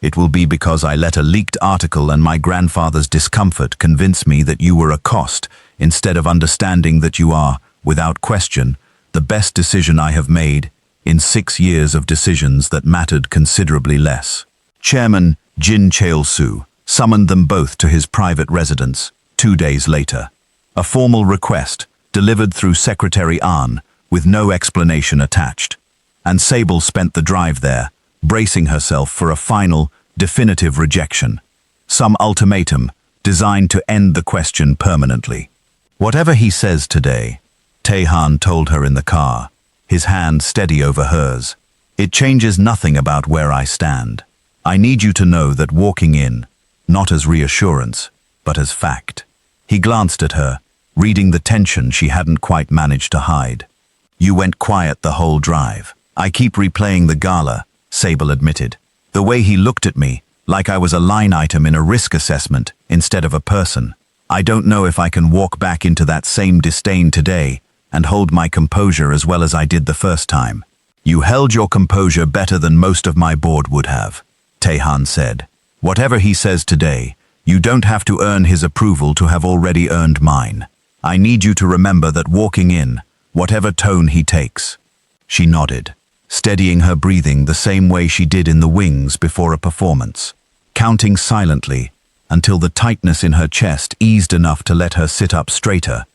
It will be because I let a leaked article and my grandfather's discomfort convince me that you were a cost, instead of understanding that you are, without question, the best decision I have made in 6 years of decisions that mattered considerably less. Chairman Jin Cheol-soo summoned them both to his private residence 2 days later. A formal request delivered through Secretary An with no explanation attached. And Sable spent the drive there, bracing herself for a final, definitive rejection. Some ultimatum designed to end the question permanently. Whatever he says today, Tehan told her in the car, his hand steady over hers, it changes nothing about where I stand. I need you to know that walking in, not as reassurance, but as fact. He glanced at her, reading the tension she hadn't quite managed to hide. You went quiet the whole drive. I keep replaying the gala, Sable admitted. The way he looked at me, like I was a line item in a risk assessment instead of a person. I don't know if I can walk back into that same disdain today and hold my composure as well as I did the first time. You held your composure better than most of my board would have, Tehan said. Whatever he says today, You don't have to earn his approval to have already earned mine. I need you to remember that walking in, whatever tone he takes." She nodded, steadying her breathing the same way she did in the wings before a performance, counting silently until the tightness in her chest eased enough to let her sit up straighter,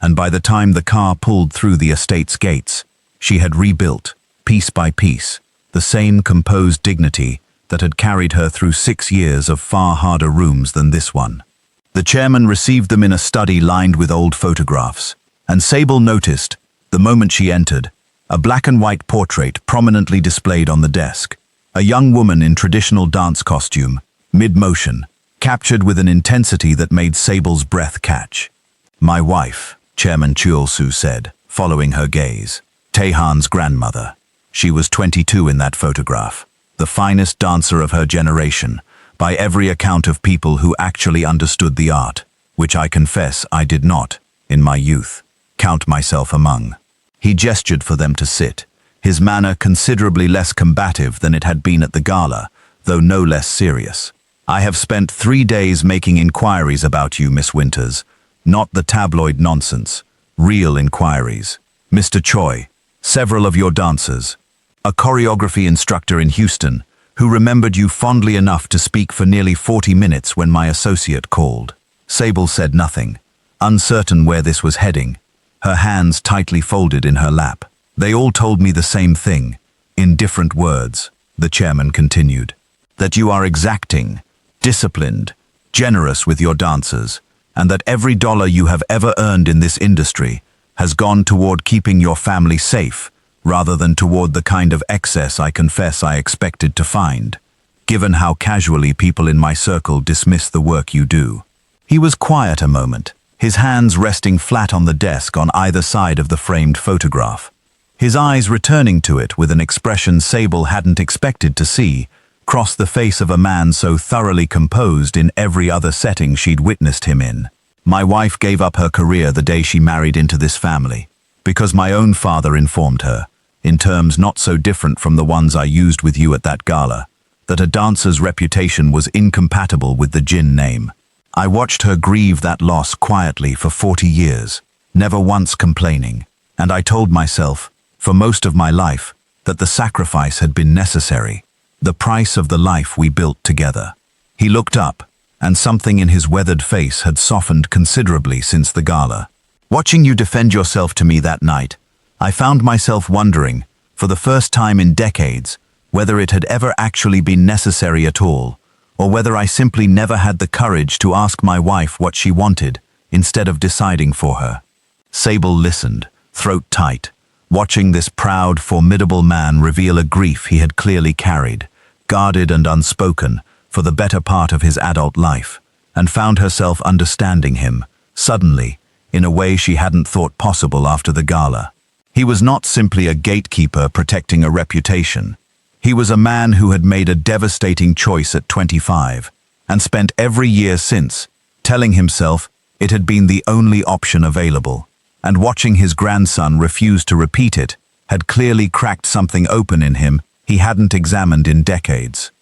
and by the time the car pulled through the estate's gates, she had rebuilt, piece by piece, the same composed dignity that had carried her through 6 years of far harder rooms than this one. The chairman received them in a study lined with old photographs, and Sable noticed, the moment she entered, a black and white portrait prominently displayed on the desk, a young woman in traditional dance costume, mid-motion, captured with an intensity that made Sable's breath catch. "My wife," Chairman Chuolsu said, following her gaze. "Taehan's grandmother. She was 22 in that photograph, the finest dancer of her generation, by every account of people who actually understood the art, which I confess I did not, in my youth, count myself among." He gestured for them to sit, his manner considerably less combative than it had been at the gala, though no less serious. "I have spent 3 days making inquiries about you, Miss Winters, not the tabloid nonsense, real inquiries. Mr. Choi, several of your dancers, a choreography instructor in Houston, who remembered you fondly enough to speak for nearly 40 minutes when my associate called." Sable said nothing, uncertain where this was heading, her hands tightly folded in her lap. "They all told me the same thing, in different words," the chairman continued. "That you are exacting, disciplined, generous with your dancers, and that every dollar you have ever earned in this industry has gone toward keeping your family safe, rather than toward the kind of excess I confess I expected to find, given how casually people in my circle dismiss the work you do." He was quiet a moment, his hands resting flat on the desk on either side of the framed photograph, his eyes returning to it with an expression Sable hadn't expected to see cross the face of a man so thoroughly composed in every other setting she'd witnessed him in. "My wife gave up her career the day she married into this family, because my own father informed her, in terms not so different from the ones I used with you at that gala, that a dancer's reputation was incompatible with the Jin name. I watched her grieve that loss quietly for 40 years, never once complaining, and I told myself, for most of my life, that the sacrifice had been necessary, the price of the life we built together." He looked up, and something in his weathered face had softened considerably since the gala. "Watching you defend yourself to me that night, I found myself wondering, for the first time in decades, whether it had ever actually been necessary at all, or whether I simply never had the courage to ask my wife what she wanted, instead of deciding for her." Sable listened, throat tight, watching this proud, formidable man reveal a grief he had clearly carried, guarded and unspoken, for the better part of his adult life, and found herself understanding him, suddenly, in a way she hadn't thought possible after the gala. He was not simply a gatekeeper protecting a reputation. He was a man who had made a devastating choice at 25, and spent every year since, telling himself it had been the only option available, and watching his grandson refuse to repeat it had clearly cracked something open in him he hadn't examined in decades.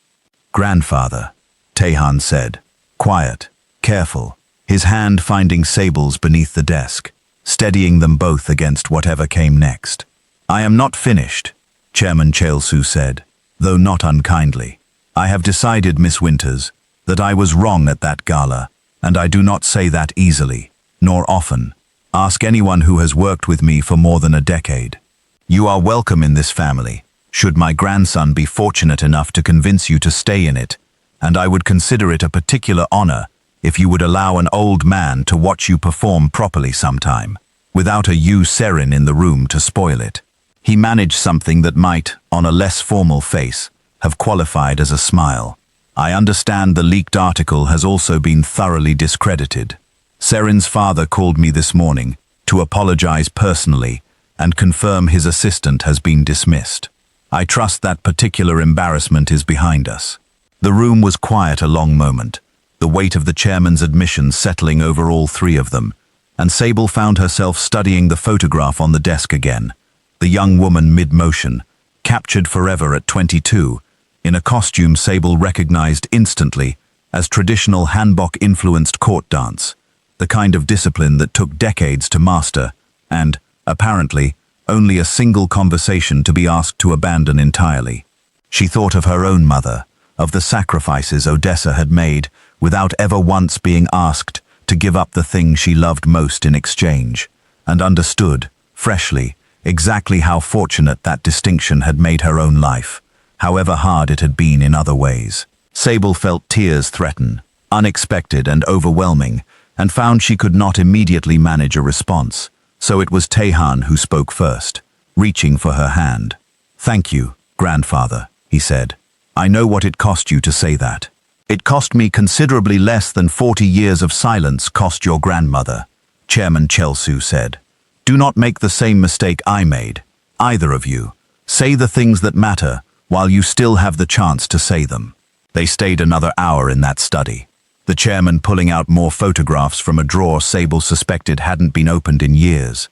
"Grandfather," Taehan said, quiet, careful, his hand finding Sable's beneath the desk, steadying them both against whatever came next. "I am not finished," Chairman Chuolsu said, though not unkindly. "I have decided, Miss Winters, that I was wrong at that gala, and I do not say that easily, nor often. Ask anyone who has worked with me for more than a decade. You are welcome in this family, should my grandson be fortunate enough to convince you to stay in it, and I would consider it a particular honor if you would allow an old man to watch you perform properly sometime, without a Yu Serin in the room to spoil it." He managed something that might, on a less formal face, have qualified as a smile. "I understand the leaked article has also been thoroughly discredited. Serin's father called me this morning to apologize personally and confirm his assistant has been dismissed. I trust that particular embarrassment is behind us." The room was quiet a long moment, the weight of the chairman's admission settling over all three of them, and Sable found herself studying the photograph on the desk again, the young woman mid-motion, captured forever at 22, in a costume Sable recognized instantly as traditional hanbok-influenced court dance, the kind of discipline that took decades to master, and, apparently, only a single conversation to be asked to abandon entirely. She thought of her own mother, of the sacrifices Odessa had made without ever once being asked to give up the thing she loved most in exchange, and understood, freshly, exactly how fortunate that distinction had made her own life, however hard it had been in other ways. Sable felt tears threaten, unexpected and overwhelming, and found she could not immediately manage a response, so it was Tehan who spoke first, reaching for her hand. "Thank you, grandfather," he said. "I know what it cost you to say that. It cost me considerably less than 40 years of silence cost your grandmother," Chairman Chelsea said. "Do not make the same mistake I made, either of you. Say the things that matter while you still have the chance to say them." They stayed another hour in that study, the chairman pulling out more photographs from a drawer Sable suspected hadn't been opened in years.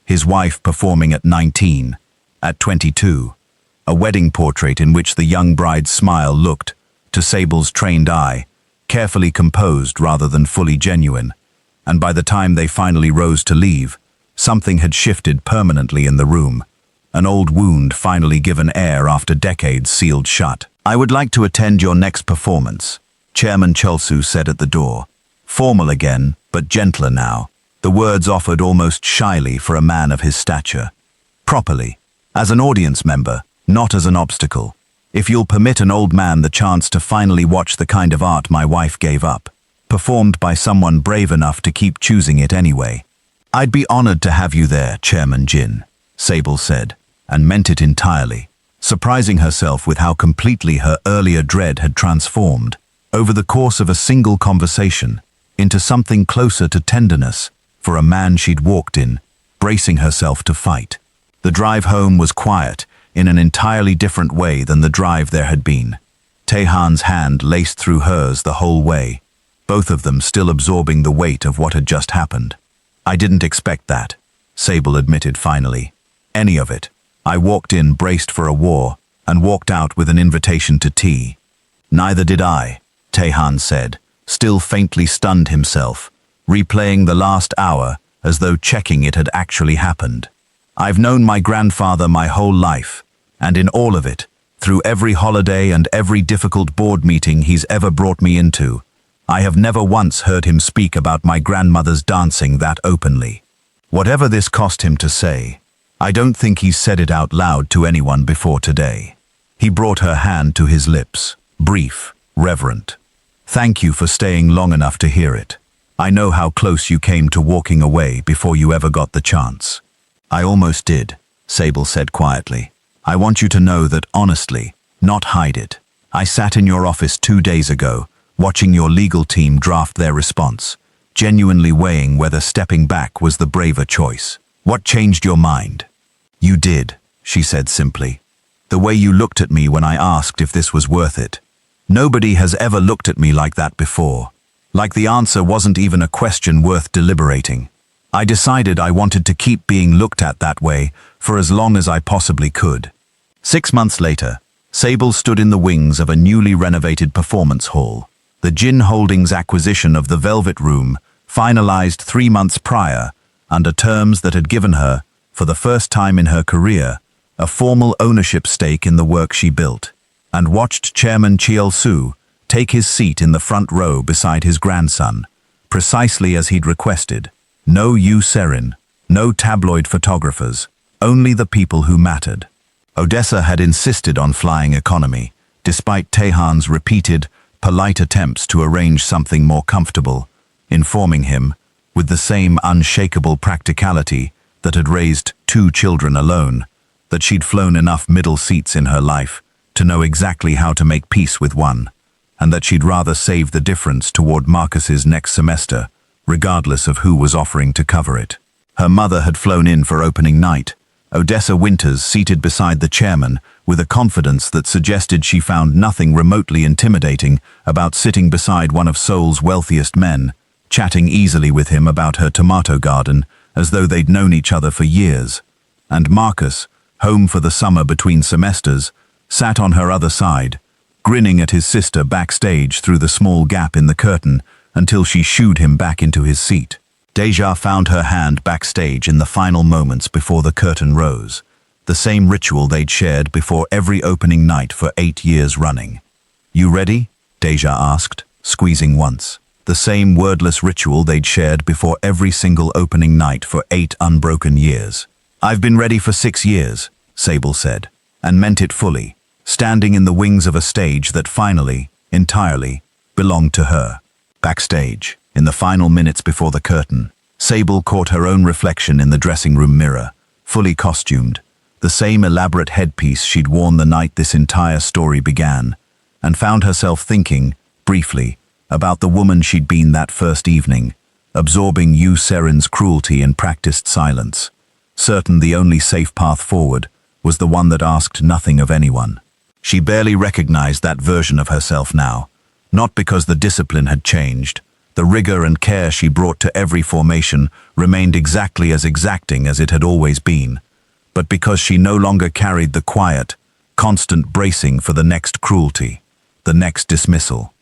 His wife performing at 19, at 22, a wedding portrait in which the young bride's smile looked, to Sable's trained eye, carefully composed rather than fully genuine, and by the time they finally rose to leave, something had shifted permanently in the room, an old wound finally given air after decades sealed shut. "I would like to attend your next performance," Chairman Chelsea said at the door, formal again, but gentler now, the words offered almost shyly for a man of his stature. "Properly, as an audience member, not as an obstacle. If you'll permit an old man the chance to finally watch the kind of art my wife gave up, performed by someone brave enough to keep choosing it anyway." "I'd be honored to have you there, Chairman Jin," Sable said, and meant it entirely, surprising herself with how completely her earlier dread had transformed, over the course of a single conversation, into something closer to tenderness for a man she'd walked in, bracing herself to fight. The drive home was quiet, in an entirely different way than the drive there had been. Tehan's hand laced through hers the whole way, both of them still absorbing the weight of what had just happened. "I didn't expect that," Sable admitted finally. "Any of it. I walked in braced for a war, and walked out with an invitation to tea." "Neither did I," Tehan said, still faintly stunned himself, replaying the last hour as though checking it had actually happened. "I've known my grandfather my whole life, and in all of it, through every holiday and every difficult board meeting he's ever brought me into, I have never once heard him speak about my grandmother's dancing that openly. Whatever this cost him to say, I don't think he's said it out loud to anyone before today." He brought her hand to his lips, brief, reverent. "Thank you for staying long enough to hear it. I know how close you came to walking away before you ever got the chance." "I almost did," Sable said quietly. "I want you to know that honestly, not hide it. I sat in your office 2 days ago, watching your legal team draft their response, genuinely weighing whether stepping back was the braver choice. What changed your mind?" "You did," she said simply. "The way you looked at me when I asked if this was worth it. Nobody has ever looked at me like that before. Like the answer wasn't even a question worth deliberating. I decided I wanted to keep being looked at that way for as long as I possibly could." 6 months later, Sable stood in the wings of a newly renovated performance hall. The Jin Holdings acquisition of the Velvet Room, finalized 3 months prior, under terms that had given her, for the first time in her career, a formal ownership stake in the work she built, and watched Chairman Chelsea take his seat in the front row beside his grandson, precisely as he'd requested. No Serin, no tabloid photographers, only the people who mattered. Odessa had insisted on flying economy, despite Tehan's repeated, polite attempts to arrange something more comfortable, informing him, with the same unshakable practicality that had raised 2 children alone, that she'd flown enough middle seats in her life to know exactly how to make peace with one, and that she'd rather save the difference toward Marcus's next semester, regardless of who was offering to cover it. Her mother had flown in for opening night, Odessa Winters seated beside the chairman with a confidence that suggested she found nothing remotely intimidating about sitting beside one of Seoul's wealthiest men, chatting easily with him about her tomato garden as though they'd known each other for years. And Marcus, home for the summer between semesters, sat on her other side, grinning at his sister backstage through the small gap in the curtain until she shooed him back into his seat. Deja found her hand backstage in the final moments before the curtain rose, the same ritual they'd shared before every opening night for 8 years running. "You ready?" Deja asked, squeezing once. The same wordless ritual they'd shared before every single opening night for 8 unbroken years. "I've been ready for 6 years, Sable said, and meant it fully, standing in the wings of a stage that finally, entirely, belonged to her. Backstage, in the final minutes before the curtain, Sable caught her own reflection in the dressing room mirror, fully costumed, the same elaborate headpiece she'd worn the night this entire story began, and found herself thinking, briefly, about the woman she'd been that first evening, absorbing Yu Seren's cruelty in practiced silence, certain the only safe path forward was the one that asked nothing of anyone. She barely recognized that version of herself now, not because the discipline had changed. The rigor and care she brought to every formation remained exactly as exacting as it had always been, but because she no longer carried the quiet, constant bracing for the next cruelty, the next dismissal.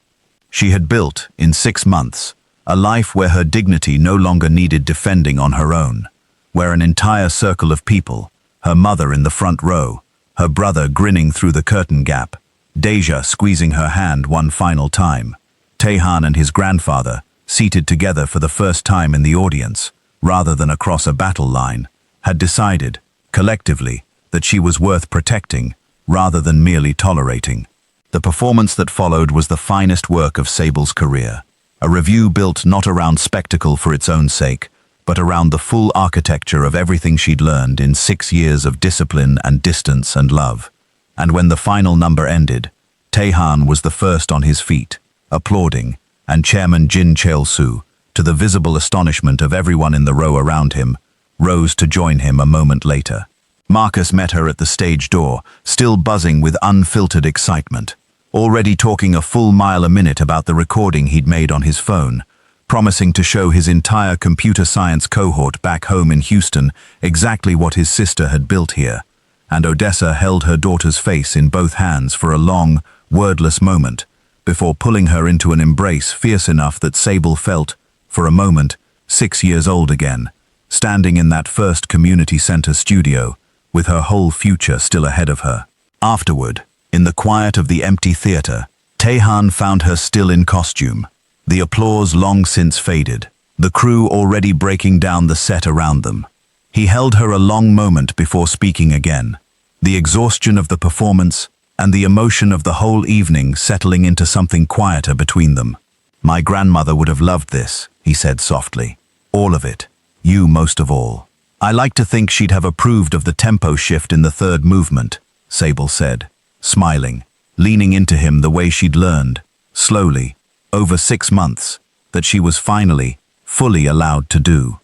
She had built, in 6 months, a life where her dignity no longer needed defending on her own, where an entire circle of people, her mother in the front row, her brother grinning through the curtain gap, Deja squeezing her hand one final time, Taehan and his grandfather, seated together for the first time in the audience, rather than across a battle line, had decided, collectively, that she was worth protecting, rather than merely tolerating. The performance that followed was the finest work of Sable's career, a review built not around spectacle for its own sake, but around the full architecture of everything she'd learned in 6 years of discipline and distance and love. And when the final number ended, Taehan was the first on his feet, applauding, and Chairman Jin Cheol-soo, to the visible astonishment of everyone in the row around him, rose to join him a moment later. Marcus met her at the stage door, still buzzing with unfiltered excitement, already talking a full mile a minute about the recording he'd made on his phone, promising to show his entire computer science cohort back home in Houston exactly what his sister had built here. And Odessa held her daughter's face in both hands for a long, wordless moment, before pulling her into an embrace fierce enough that Sable felt, for a moment, 6 years old again, standing in that first community center studio, with her whole future still ahead of her. Afterward, in the quiet of the empty theater, Taehan found her still in costume, the applause long since faded, the crew already breaking down the set around them. He held her a long moment before speaking again, the exhaustion of the performance and the emotion of the whole evening settling into something quieter between them. "My grandmother would have loved this," he said softly. "All of it. You most of all. I like to think she'd have approved of the tempo shift in the third movement," Sable said, smiling, leaning into him the way she'd learned, slowly, over 6 months, that she was finally, fully allowed to do.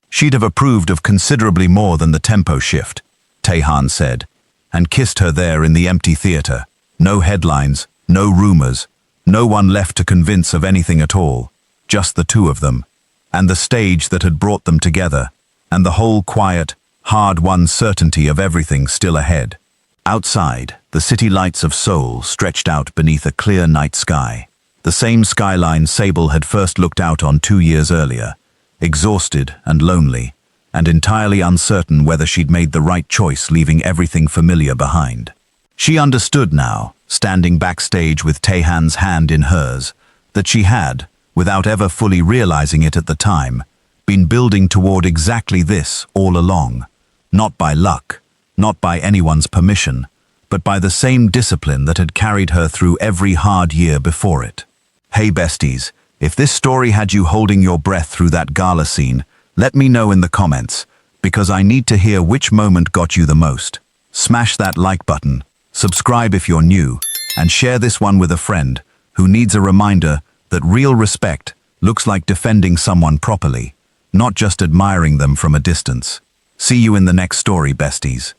"She'd have approved of considerably more than the tempo shift," Taehan said, and kissed her there in the empty theater. No headlines, no rumors, no one left to convince of anything at all, just the two of them, and the stage that had brought them together, and the whole quiet, hard-won certainty of everything still ahead. Outside, the city lights of Seoul stretched out beneath a clear night sky, the same skyline Sable had first looked out on 2 years earlier, exhausted and lonely, and entirely uncertain whether she'd made the right choice leaving everything familiar behind. She understood now, standing backstage with Taehan's hand in hers, that she had, without ever fully realizing it at the time, been building toward exactly this all along, not by luck, not by anyone's permission, but by the same discipline that had carried her through every hard year before it. Hey besties, if this story had you holding your breath through that gala scene, let me know in the comments, because I need to hear which moment got you the most. Smash that like button, subscribe if you're new, and share this one with a friend who needs a reminder that real respect looks like defending someone properly, not just admiring them from a distance. See you in the next story, besties.